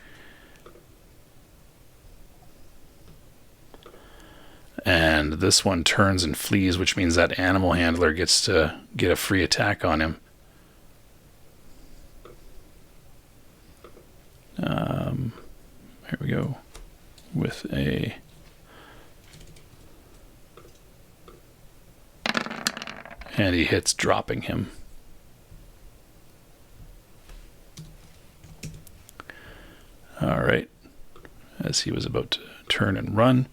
And this one turns and flees, which means that animal handler gets to get a free attack on him. Here we go. With a... And he hits, dropping him. All right. As he was about to turn and run.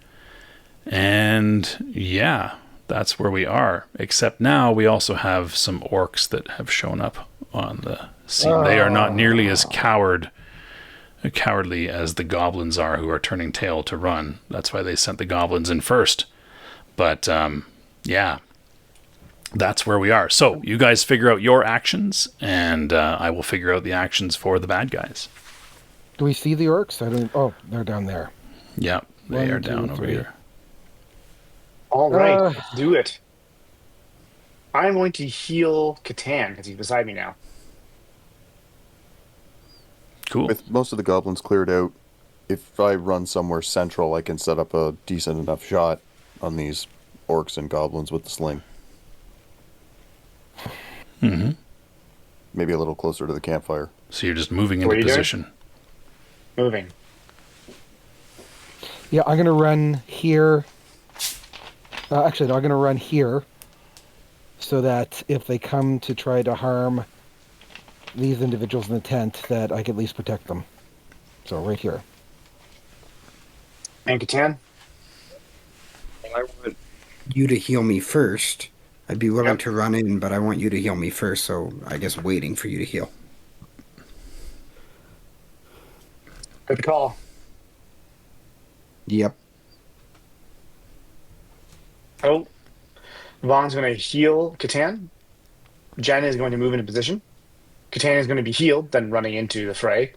And yeah, that's where we are. Except now we also have some orcs that have shown up on the scene. They are not nearly as cowardly as the goblins are, who are turning tail to run. That's why they sent the goblins in first. But yeah, that's where we are. So you guys figure out your actions, and I will figure out the actions for the bad guys. Do we see the orcs? Oh, they're down there. Yeah, they 1, are 2, down over 3. here. All right, let's do it. I'm going to heal Catan because he's beside me now. Cool. With most of the goblins cleared out, if I run somewhere central, I can set up a decent enough shot on these orcs and goblins with the sling. Mm-hmm. Maybe a little closer to the campfire. So you're just moving What into are you position. Moving. Yeah, I'm gonna run here Actually, no, I'm going to run here so that if they come to try to harm these individuals in the tent, that I can at least protect them. So right here. And Catan? I want you to heal me first. I'd be willing Yep. to run in, but I want you to heal me first, so I guess waiting for you to heal. Good call. Yep. Oh, Vaughn's going to heal Catan. Jen is going to move into position. Catan is going to be healed, then running into the fray.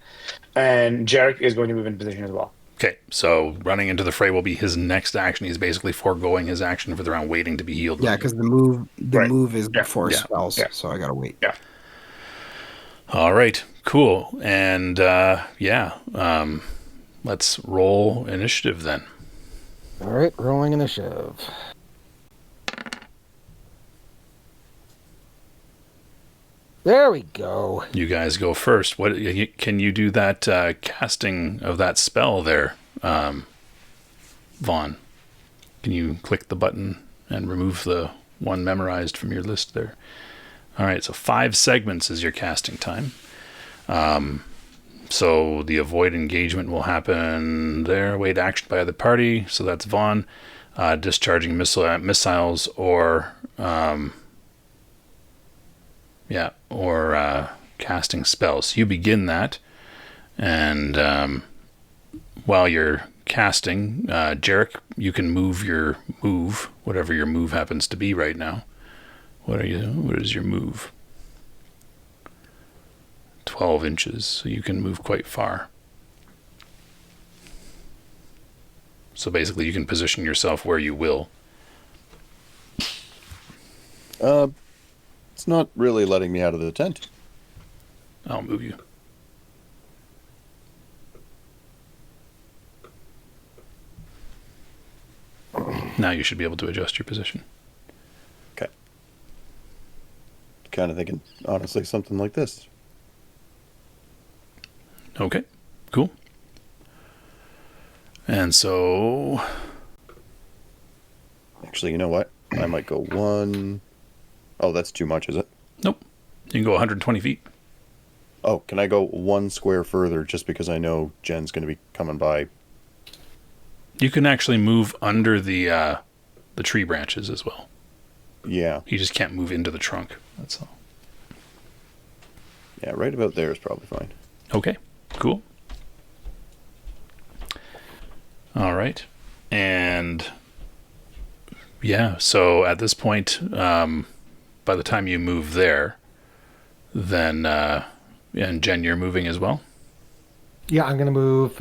And Jarek is going to move into position as well. Okay, so running into the fray will be his next action. He's basically foregoing his action for the round, waiting to be healed. Yeah, because the Right. move is Yeah. before Yeah. spells, Yeah. so I gotta wait. Yeah. All right, cool. And let's roll initiative then. All right, rolling initiative. There we go. You guys go first. What can you do that casting of that spell there, Vaughn? Can you click the button and remove the one memorized from your list there? All right, so 5 segments is your casting time. So the avoid engagement will happen there. Wait action by other party. So that's Vaughn. Discharging missiles or casting spells. You begin that, and while you're casting, Jarek, you can move your move, whatever your move happens to be right now. What is your move? 12 inches, so you can move quite far. So basically, you can position yourself where you will. It's not really letting me out of the tent. I'll move you. Now you should be able to adjust your position. Okay. Kind of thinking, honestly, something like this. Okay, cool. And so... Actually, you know what? I might go 1... Oh, that's too much, is it? Nope. You can go 120 feet. Oh, can I go 1 square further just because I know Jen's going to be coming by? You can actually move under the tree branches as well. Yeah. You just can't move into the trunk. That's all. Yeah, right about there is probably fine. Okay, cool. All right. And yeah, so at this point, by the time you move there, then, and Jen, you're moving as well? Yeah, I'm going to move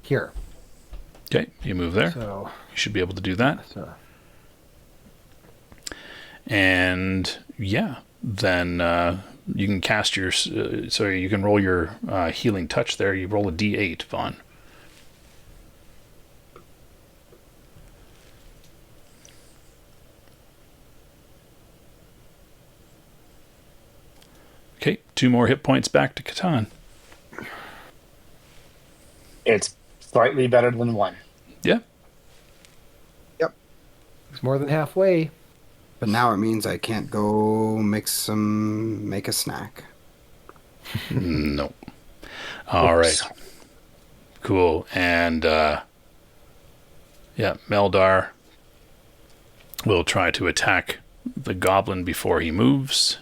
here. Okay, you move there. So, You should be able to do that. so And yeah, then you can cast your, so you can roll your healing touch there. You roll a d8, Vaughn. Okay, 2 more hit points back to Catan. It's slightly better than 1. Yeah. it's more than halfway. But now it means I can't go make a snack. No. All right. Cool. And Meldar will try to attack the goblin before he moves.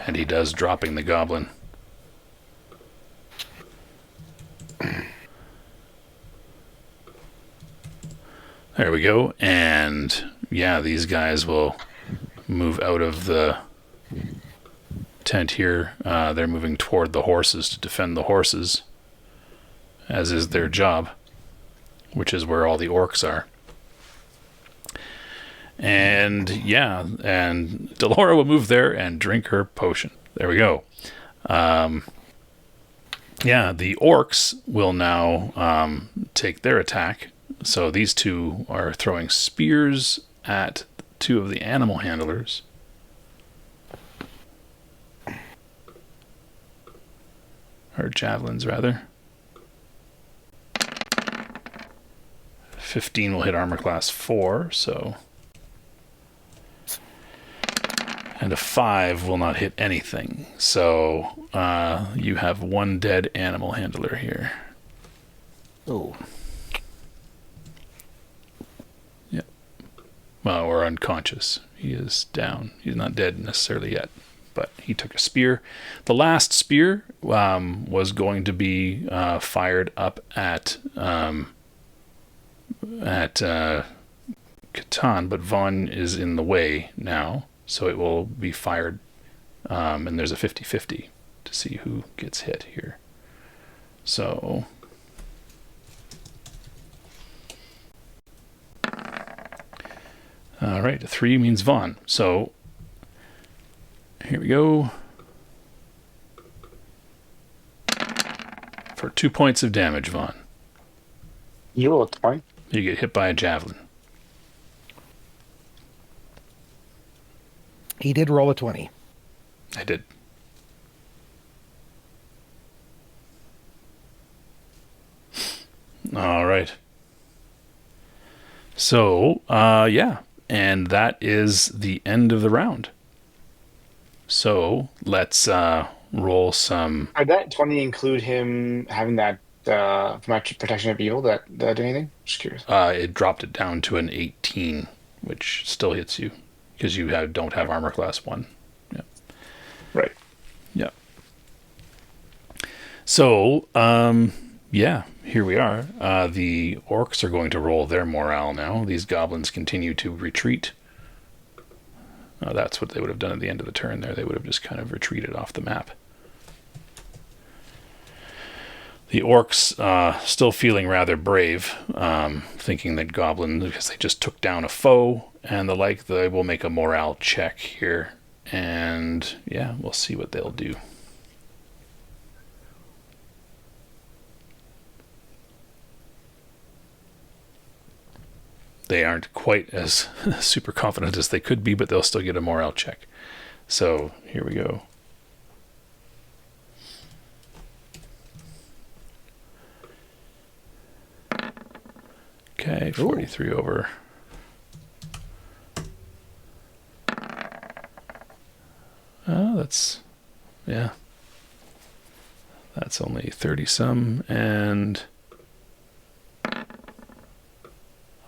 And he does, dropping the goblin. There we go. And yeah, these guys will move out of the tent here. They're moving toward the horses to defend the horses, as is their job, which is where all the orcs are. And yeah, and Delora will move there and drink her potion. There we go. Yeah, the orcs will now take their attack. So these 2 are throwing spears at 2 of the animal handlers. Or javelins, rather. 15 will hit armor class 4, so... And a 5 will not hit anything. So you have one dead animal handler here. Oh. Yep. Well, or unconscious. He is down. He's not dead necessarily yet, but he took a spear. The last spear was going to be fired up at Catan, but Vaughn is in the way now. So it will be fired, and there's a 50-50 to see who gets hit here. So... All right, a 3 means Vaughn. So here we go. For 2 points of damage, Vaughn. You roll a 20. You get hit by a javelin. He did roll a 20. I did. All right. So, yeah. And that is the end of the round. So, let's roll some... Did that 20 include him having that protection of evil that do anything? Just curious. It dropped it down to an 18, which still hits you because you don't have armor class 1. Yeah. Right. Yeah. So, yeah, here we are. The orcs are going to roll their morale now. These goblins continue to retreat. That's what they would have done at the end of the turn there. They would have just kind of retreated off the map. The orcs still feeling rather brave, thinking that goblins, because they just took down a foe and the like, they will make a morale check here. And yeah, we'll see what they'll do. They aren't quite as super confident as they could be, but they'll still get a morale check. So here we go. Okay, 43 over. Oh, that's, yeah. That's only 30 some, and...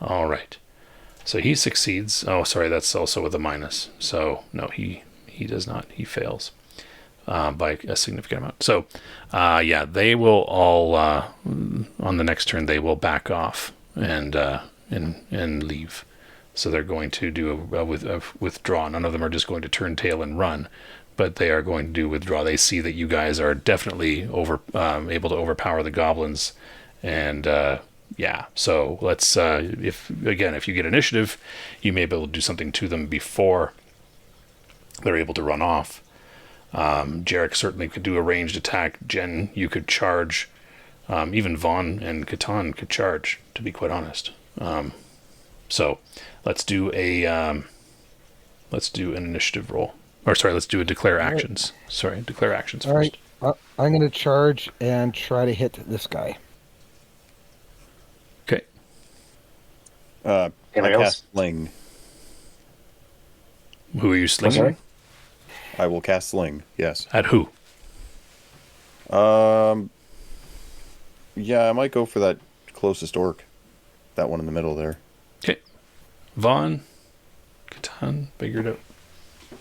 All right. So he succeeds. Oh, sorry, that's also with a minus. So, no, he does not. He fails by a significant amount. So, yeah, they will all, on the next turn, they will back off and leave. So they're going to do a withdraw. None of them are just going to turn tail and run, but they are going to do withdraw. They see that you guys are definitely able to overpower the goblins, and yeah. So let's if you get initiative, you may be able to do something to them before they're able to run off. Jarek certainly could do a ranged attack. Jen, you could charge. Even Vaughn and Catan could charge, to be quite honest. So let's do an initiative roll. Or sorry, let's do a declare actions. Sorry, declare actions first. All right, I'm going to charge and try to hit this guy. Okay. I cast Sling. Who are you slinging? Sorry? I will cast Sling, yes. At who? Yeah, I might go for that closest orc. That one in the middle there. Okay. Vaughn, Catan, figured out.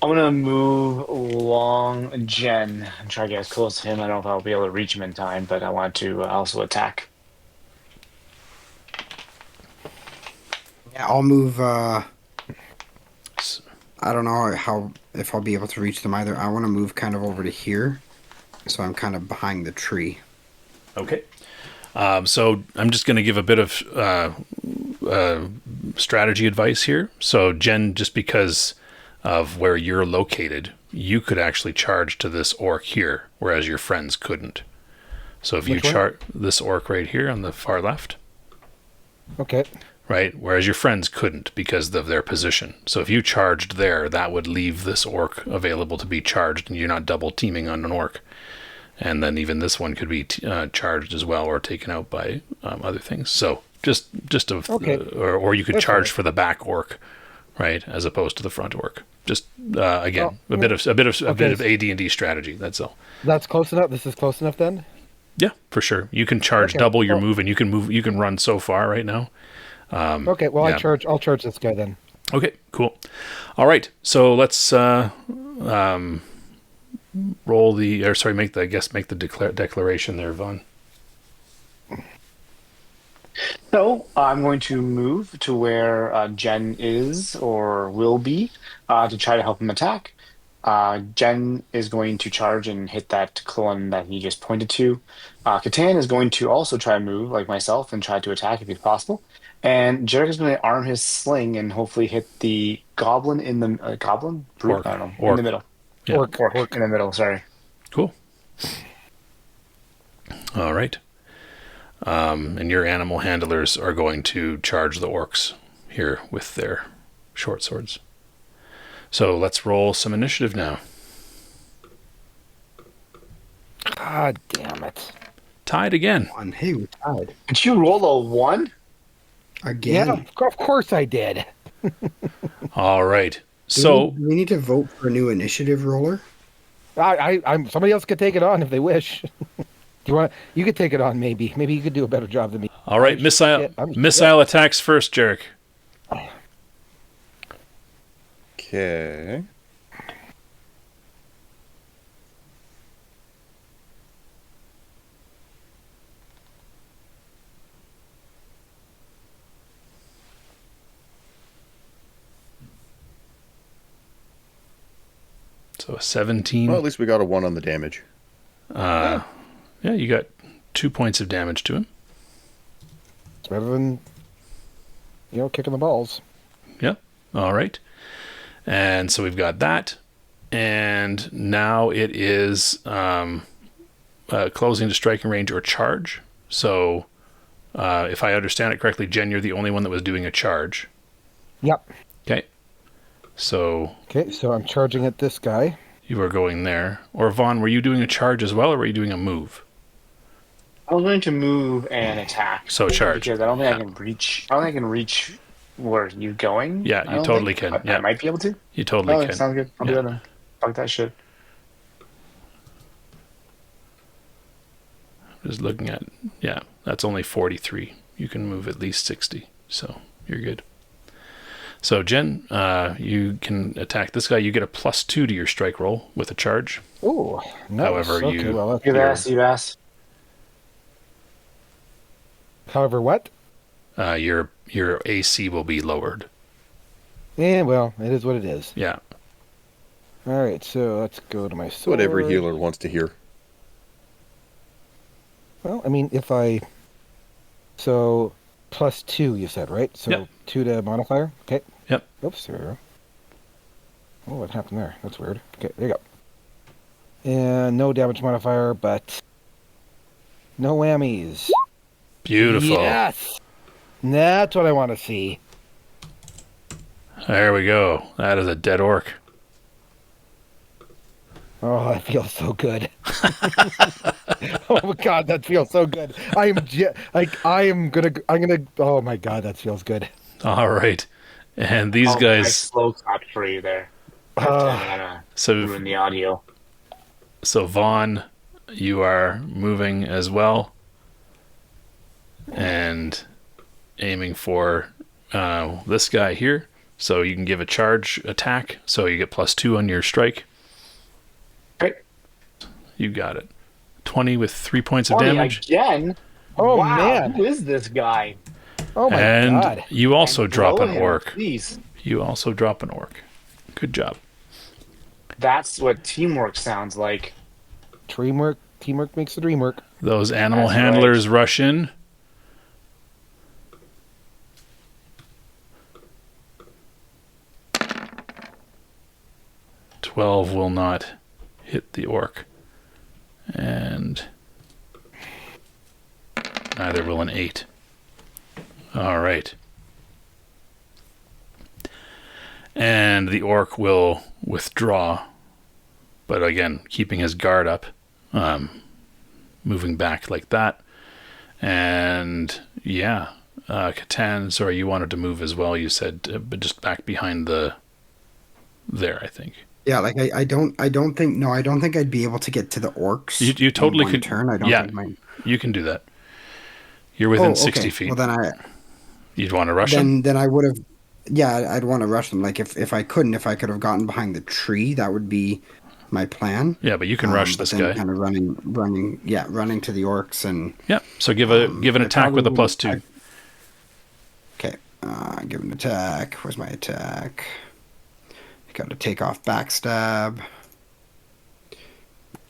I'm going to move along Jen and try to get as close to him. I don't know if I'll be able to reach him in time, but I want to also attack. Yeah, I'll move. I don't know if I'll be able to reach them either. I want to move kind of over to here, so I'm kind of behind the tree. Okay. So I'm just going to give a bit of strategy advice here. So Jen, just because of where you're located, you could actually charge to this orc here, whereas your friends couldn't. So if you chart this orc right here on the far left. Okay. Right, whereas your friends couldn't because of their position. So if you charged there, that would leave this orc available to be charged, and you're not double teaming on an orc. And then even this one could be charged as well or taken out by other things. So Just a, Okay. or you could That's charge fine. for the back orc, right, as opposed to the front orc. Just again, Oh, a bit okay. of AD&D strategy. That's all. That's close enough. This is close enough then. Yeah, for sure. You can charge Okay. double your Well, move, and you can move. You can run so far right now. okay. Well, Yeah. I'll charge this guy then. Okay, cool. All right, so let's roll the, or sorry, make the declaration there, Vaughn. So I'm going to move to where Jen is or will be to try to help him attack. Jen is going to charge and hit that clone that he just pointed to. Catan is going to also try to move like myself and try to attack if it's possible. And Jarek is going to arm his sling and hopefully hit the goblin in the goblin brute. Orc. I don't know, in Orc. the middle. Yeah. Orc in the middle. Sorry. Cool. All right. And your animal handlers are going to charge the orcs here with their short swords. So let's roll some initiative now. God damn it. Tied again. One. Hey, we tied Did you roll a 1? again. Yeah, of course I did. All right. Do So we need to vote for a new initiative roller. I'm somebody else could take it on if they wish. Do you want? You could take it on, maybe. Maybe you could do a better job than me. all right, I'm- missile attacks first, Jarek. Okay. So a 17. Well, at least we got a 1 on the damage. Yeah, you got 2 points of damage to him. It's better than, kicking the balls. Yeah. All right. And so we've got that. And now it is closing to striking range or charge. So if I understand it correctly, Jen, you're the only one that was doing a charge. Yep. Okay. So Okay, so I'm charging at this guy. you are going there. Or Vaughn, were you doing a charge as well, or were you doing a move? I was going to move and attack. So charge. Because I don't think Yeah. I can reach. I don't think I can reach where you're going. Yeah, I you don't totally think, can. but Yeah. I might be able to. You totally Oh, can. sounds good. I'll Yeah. do that then. Fuck that shit. Just looking at, yeah, that's only 43. You can move at least 60, so you're good. So Jen, you can attack this guy. You get a +2 to your strike roll with a charge. Ooh, nice. However, okay, well, that's, You ass, you ass. however, what? Your AC will be lowered. Yeah, well, it is what it is. Yeah. All right, so let's go to my That's sword. what every healer wants to hear. Well, I mean, so +2, you said, right? So Yep. 2 to modifier. Okay. Yep. Oops, there we go. Oh, what happened there? That's weird. Okay, there you go. And no damage modifier, but no whammies. Beautiful. Yes! That's what I want to see. There we go. That is a dead orc. Oh, that feels so good. Oh my god, that feels so good. I'm gonna. Oh my god, that feels good. All right. And these I guys, slow clapped for you there. I'm gonna so ruin the audio. Vaughn, you are moving as well and aiming for this guy here. So you can give a charge attack. So you get +2 on your strike. Okay. You got it. 20 with 3 points of 20 damage. again. Oh Wow, man. who is this guy? Oh my And god. you also And drop blow an him, orc. Please. You also drop an orc. Good job. That's what teamwork sounds like. Teamwork makes the dream work. Those animal That's handlers rush in. "12 will not hit the orc. And neither will an 8. All right. And the orc will withdraw, but again, keeping his guard up, moving back like that. And yeah, Catan, sorry, you wanted to move as well. You said, but just back behind there, I think. Yeah, like I don't think I'd be able to get to the orcs. You totally in one could. turn. I don't Yeah, think my. you can do that. You're within Oh, 60 okay. feet. Well, then You'd want to rush them? then I would have. Yeah, I'd want to rush them. Like if I could have gotten behind the tree, that would be my plan. Yeah, but you can rush But this then guy. kind of running to the orcs and. Yeah, so give an attack with a +2. Okay, give an attack. Where's my attack? Got to take off backstab.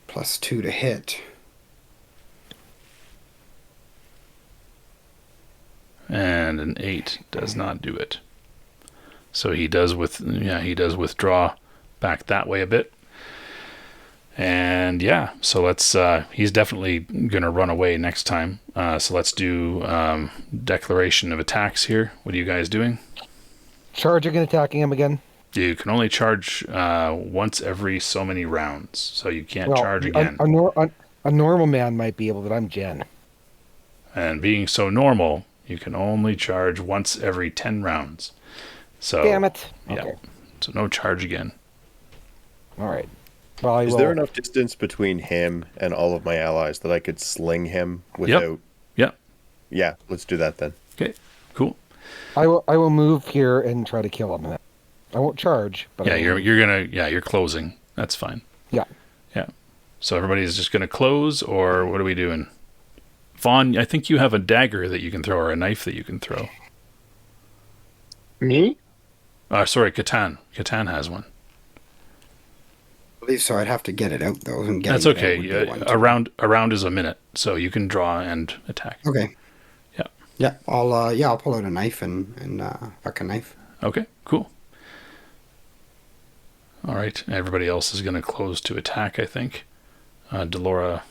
+2 to hit. And an 8 does not do it. So he does withdraw back that way a bit. And yeah, so let's he's definitely gonna run away next time. So let's do declaration of attacks here. What are you guys doing? Charging and attacking him again. You can only charge once every so many rounds, so you can't charge again. A normal man might be able, but I'm Jen. And being so normal, you can only charge once every 10 rounds. So Damn it. Yeah. Okay. So no charge again. All right. Well, Is there enough distance between him and all of my allies that I could sling him without? Yep. Yeah, let's do that then. Okay. Cool. I will move here and try to kill him. I won't charge, but Yeah, you're closing. That's fine. Yeah. Yeah. So everybody's just gonna close, or what are we doing? Vaughn, I think you have a dagger that you can throw, or a knife that you can throw. Me? Sorry, Catan. Catan has one. I believe so. I'd have to get it out though. And That's okay. A round is a minute, so you can draw and attack. Okay. Yeah. Yeah. I'll pull out a knife and fuck a knife. Okay. Cool. All right. Everybody else is going to close to attack, I think. Delora.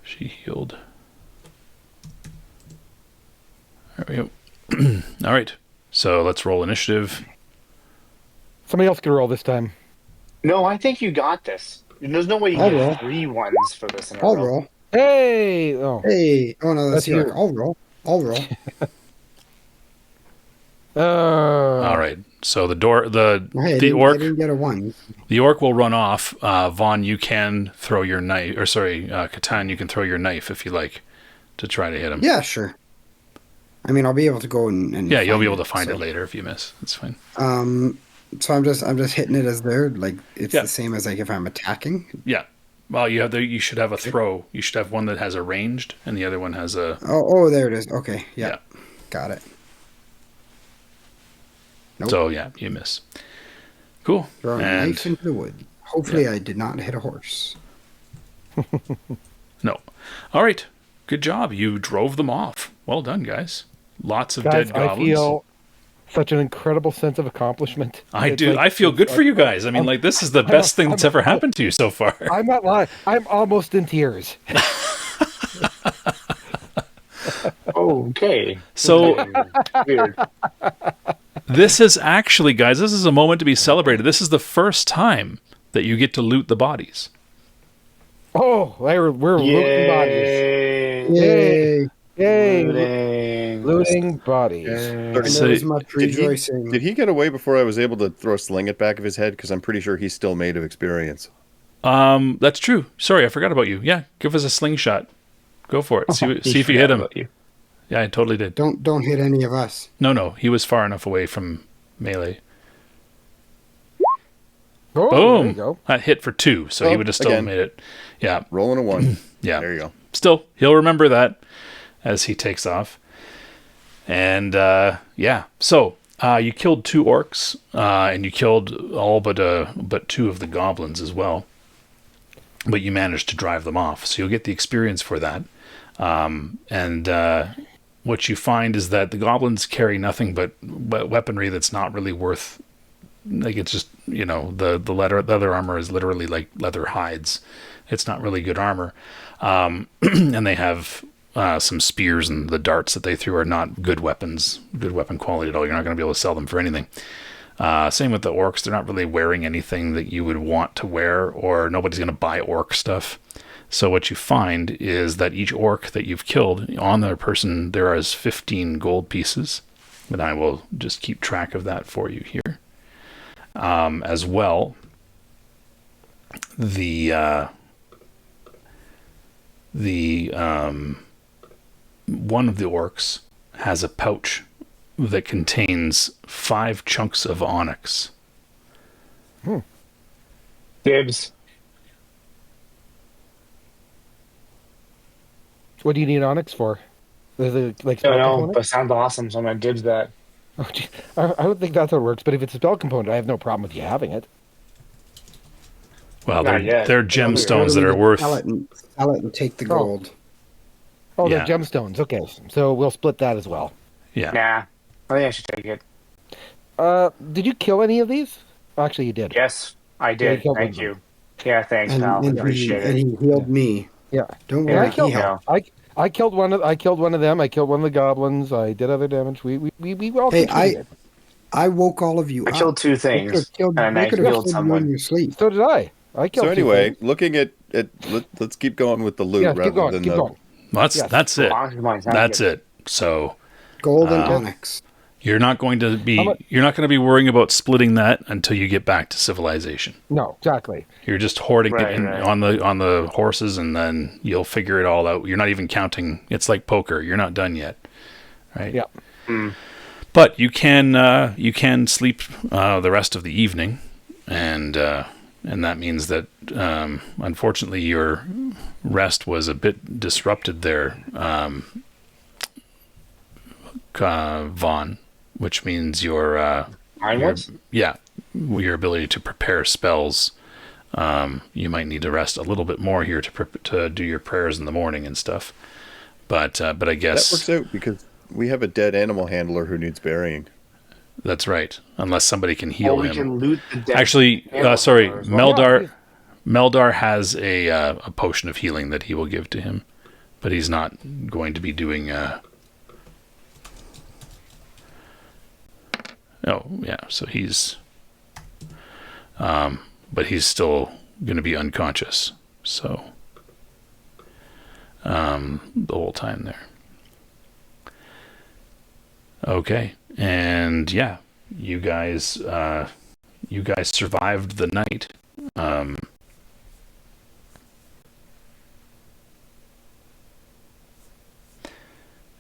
She healed. There we go. All right. So let's roll initiative. somebody else can roll this time. No, I think you got this. There's no way you I'll get roll. 3 ones for this in a I'll row. roll. Hey! Oh. Hey. Oh no, that's That's you. you. I'll roll. All right. So the Hey, I orc didn't get a 1. The orc will run off. Vaughn, you can throw your knife, or sorry, Catan, you can throw your knife if you like to try to hit him. Yeah, sure. I mean, I'll be able to go and Yeah, you'll be able to find it later if you miss. That's fine. So I'm just hitting it as there, like it's Yeah. the same as like if I'm attacking. Yeah. Well, you should have a throw. You should have one that has a ranged, and the other one has a. Oh, there it is. Okay, yeah. Got it. Nope. So yeah, you miss. Cool. Throwing a And knife into the wood. Hopefully, I did not hit a horse. no. All right. Good job. You drove them off. Well done, guys. Lots of Guys, dead goblins. I feel such an incredible sense of accomplishment. I It's do. like- I feel good for you guys. I mean, like, this is the best thing that's ever happened to you so far. I'm not lying. I'm almost in tears. Okay. So Weird. this is actually, guys, this is a moment to be celebrated. This is the first time that you get to loot the bodies. Oh, we're looting bodies. Yay. Yay! Looting. Looting bodies. And there So- was much rejoicing. Did he get away before I was able to throw a sling at back of his head? Because I'm pretty sure he's still made of experience. That's true. Sorry, I forgot about you. Yeah, give us a slingshot. Go for it. See if you hit him. Yeah, I totally did. Don't hit any of us. No, he was far enough away from melee. Oh, Boom. there you go. That hit for 2, so he Oh, would have still again. made it. Yeah, Rolling a 1. yeah. There you go. Still, he'll remember that as he takes off. And yeah, so you killed 2 orcs, and you killed all but 2 of the goblins as well. But you managed to drive them off, so you'll get the experience for that. And what you find is that the goblins carry nothing but weaponry that's not really worth. Like, it's just, the leather armor is literally like leather hides. It's not really good armor. And they have some spears, and the darts that they threw are not good weapons, good weapon quality at all. You're not going to be able to sell them for anything. Same with the orcs. They're not really wearing anything that you would want to wear, or nobody's going to buy orc stuff. So what you find is that each orc that you've killed, on their person, there is 15 gold pieces. And I will just keep track of that for you here. As well, the one of the orcs has a pouch that contains 5 chunks of onyx. Dibs. What do you need onyx for? Is it like I spell don't know, component? but sounds awesome, so I'm gonna dibs that. Oh, gee. I don't think that's how it works, but if it's a spell component, I have no problem with you having it. Well, Not yet. they're It'll be- gemstones that are worth... Sell it and take the Oh. gold. Oh, Yeah. they're gemstones. Okay, so we'll split that as well. Yeah. Nah, I think I should take it. Did you kill any of these? Actually, you did. Yes, I Yeah, did. you killed Thank one of you. Yeah, thanks, pal. And Appreciate he it. healed me. Yeah. Don't And worry, I killed he helped. I killed one of them. I killed one of the goblins. I did other damage. We all Hey, contributed. I woke all of you I up. killed 2 They things, could have killed, and they I could have killed killed you in someone. your sleep. So did I. I killed So two anyway, things. looking at let's keep going with the loot Yeah, rather keep going. than Keep the. going. That's Yes. that's it. Honestly, mine sounds That's good. it. So Gold and onyx. you're not going to How be about- worrying about splitting that until you get back to civilization. No, exactly. You're just hoarding Right, it right. on the horses, and then you'll figure it all out. You're not even counting. It's like poker. You're not done yet, right? Yeah. But you can sleep the rest of the evening, and that means that unfortunately your rest was a bit disrupted there, Vaughn, which means your Mine was? your ability to prepare spells. You might need to rest a little bit more here to do your prayers in the morning and stuff. But I That guess works out because we have a dead animal handler who needs burying. that's right. Unless somebody can heal Or we him. can loot the dead. Actually, animal sorry, killer as well. Meldar. Meldar has a potion of healing that he will give to him, but he's not going to be doing. Oh yeah, so he's. But he's still going to be unconscious, so. The whole time there. Okay, and yeah, you guys survived the night.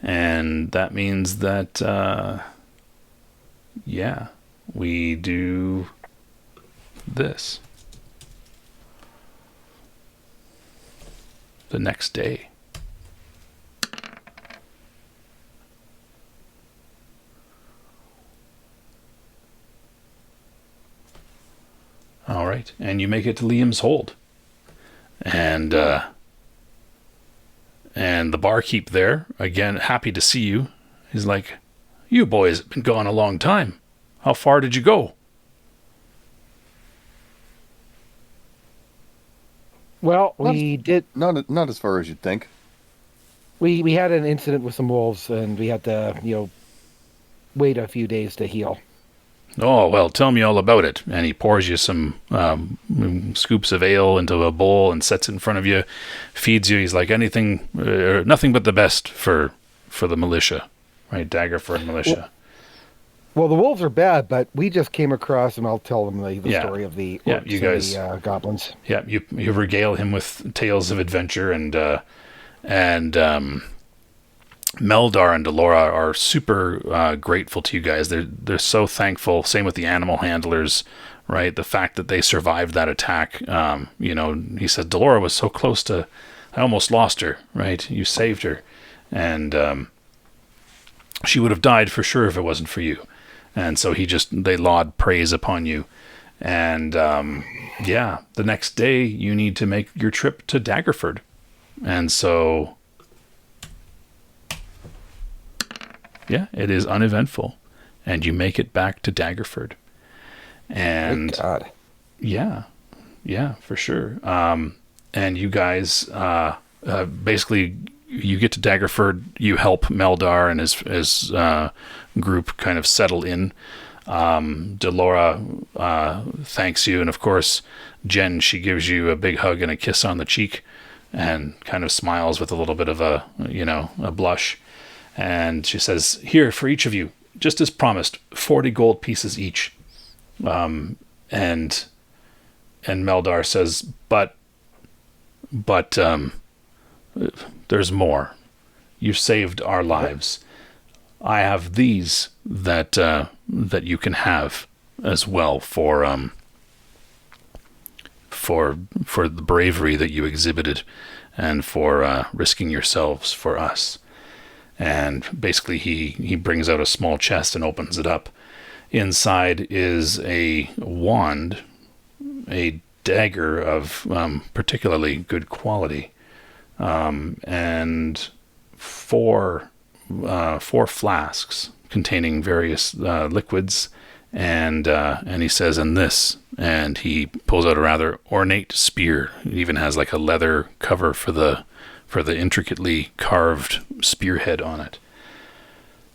And that means that, yeah, we do this the next day. All right, and you make it to Liam's Hold, and the barkeep there again, happy to see you. He's like, "You boys have been gone a long time. How far did you go?" Well, we did. Not as far as you'd think. We had an incident with some wolves, and we had to wait a few days to heal. Oh, well, tell me all about it. And he pours you some scoops of ale into a bowl and sets it in front of you, feeds you. He's like, nothing but the best for the militia, right? Daggerford militia. Well, the wolves are bad, but we just came across, and I'll tell them the Yeah. story of the Yeah, orcs you and guys- the goblins. Yeah, you regale him with tales of adventure, and Meldar and Delora are super grateful to you guys. They're so thankful. Same with the animal handlers, right? The fact that they survived that attack. He said Delora was so close to, I almost lost her. Right? You saved her, and she would have died for sure if it wasn't for you. And so they laud praise upon you. And the next day you need to make your trip to Daggerford, and so. Yeah, it is uneventful, and you make it back to Daggerford, and Thank God. yeah, for sure. And you guys, basically, you get to Daggerford. You help Meldar and his group kind of settle in. Delora thanks you, and of course, Jen, she gives you a big hug and a kiss on the cheek. and kind of smiles with a little bit of a blush. And she says, "Here, for each of you, just as promised, 40 gold pieces each." And Meldar says, but there's more. You saved our lives. I have these that you can have as well for the bravery that you exhibited and for risking yourselves for us. And basically he brings out a small chest and opens it up. Inside is a wand, a dagger of particularly good quality, and four flasks containing various liquids, and he says, "And this," and he pulls out a rather ornate spear. It even has like a leather cover for the intricately carved spearhead on it.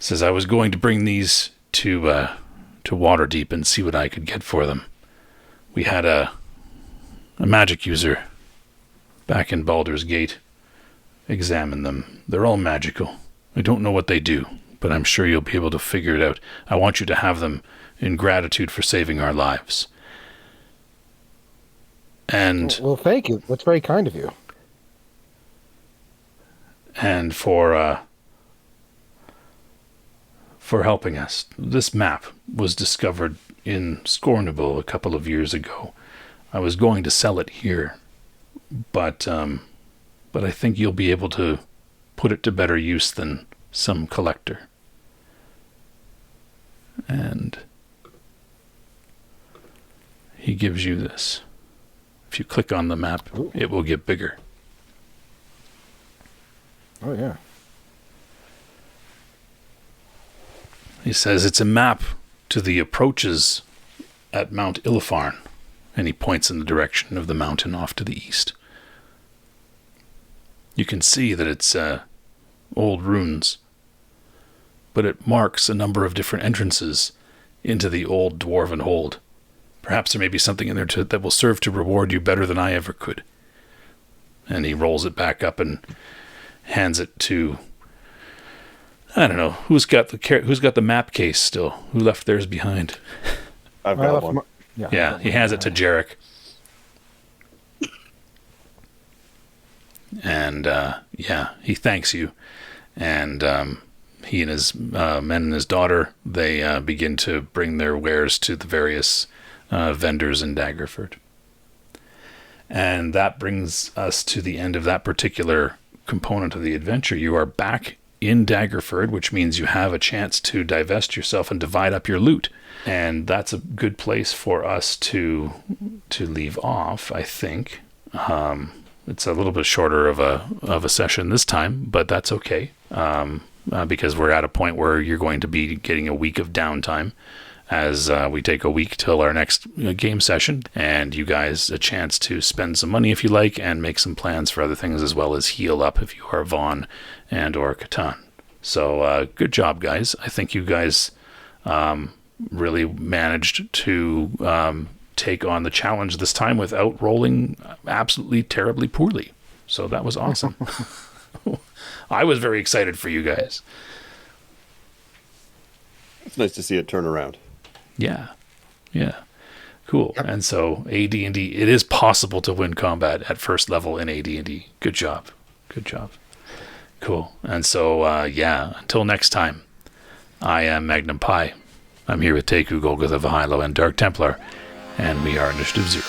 Says, "I was going to bring these to Waterdeep and see what I could get for them. We had a magic user back in Baldur's Gate examine them. They're all magical. I don't know what they do, but I'm sure you'll be able to figure it out. I want you to have them in gratitude for saving our lives." And Well, thank you. That's very kind of you. And for helping us. This map was discovered in Scornable a couple of years ago. I was going to sell it here, but I think you'll be able to put it to better use than some collector. And he gives you this. If you click on the map, it will get bigger. Oh, yeah. He says it's a map to the approaches at Mount Illifarn, and he points in the direction of the mountain off to the east. You can see that it's old runes, but it marks a number of different entrances into the old dwarven hold. Perhaps there may be something in there that will serve to reward you better than I ever could. And he rolls it back up and hands it to, I don't know, who's got the map case still? Who left theirs behind? I've got one. Yeah, he hands it to Jarek. And he thanks you. And he and his men and his daughter, they begin to bring their wares to the various vendors in Daggerford. And that brings us to the end of that particular component of the adventure. You are back in Daggerford, which means you have a chance to divest yourself and divide up your loot. And that's a good place for us to leave off, I think. It's a little bit shorter of a session this time, but that's okay, because we're at a point where you're going to be getting a week of downtime as we take a week till our next game session, and you guys a chance to spend some money if you like and make some plans for other things, as well as heal up if you are Vaughn and or Catan. So good job, guys. I think you guys really managed to take on the challenge this time without rolling absolutely terribly poorly. So that was awesome. I was very excited for you guys. It's nice to see it turn around. Yeah. Cool. Yep. And so AD&D, it is possible to win combat at first level in AD&D. Good job. Cool. And so, until next time, I am Magnum Pi. I'm here with Teku, Golgotha, Vahilo, and Dark Templar, and we are Initiative 0.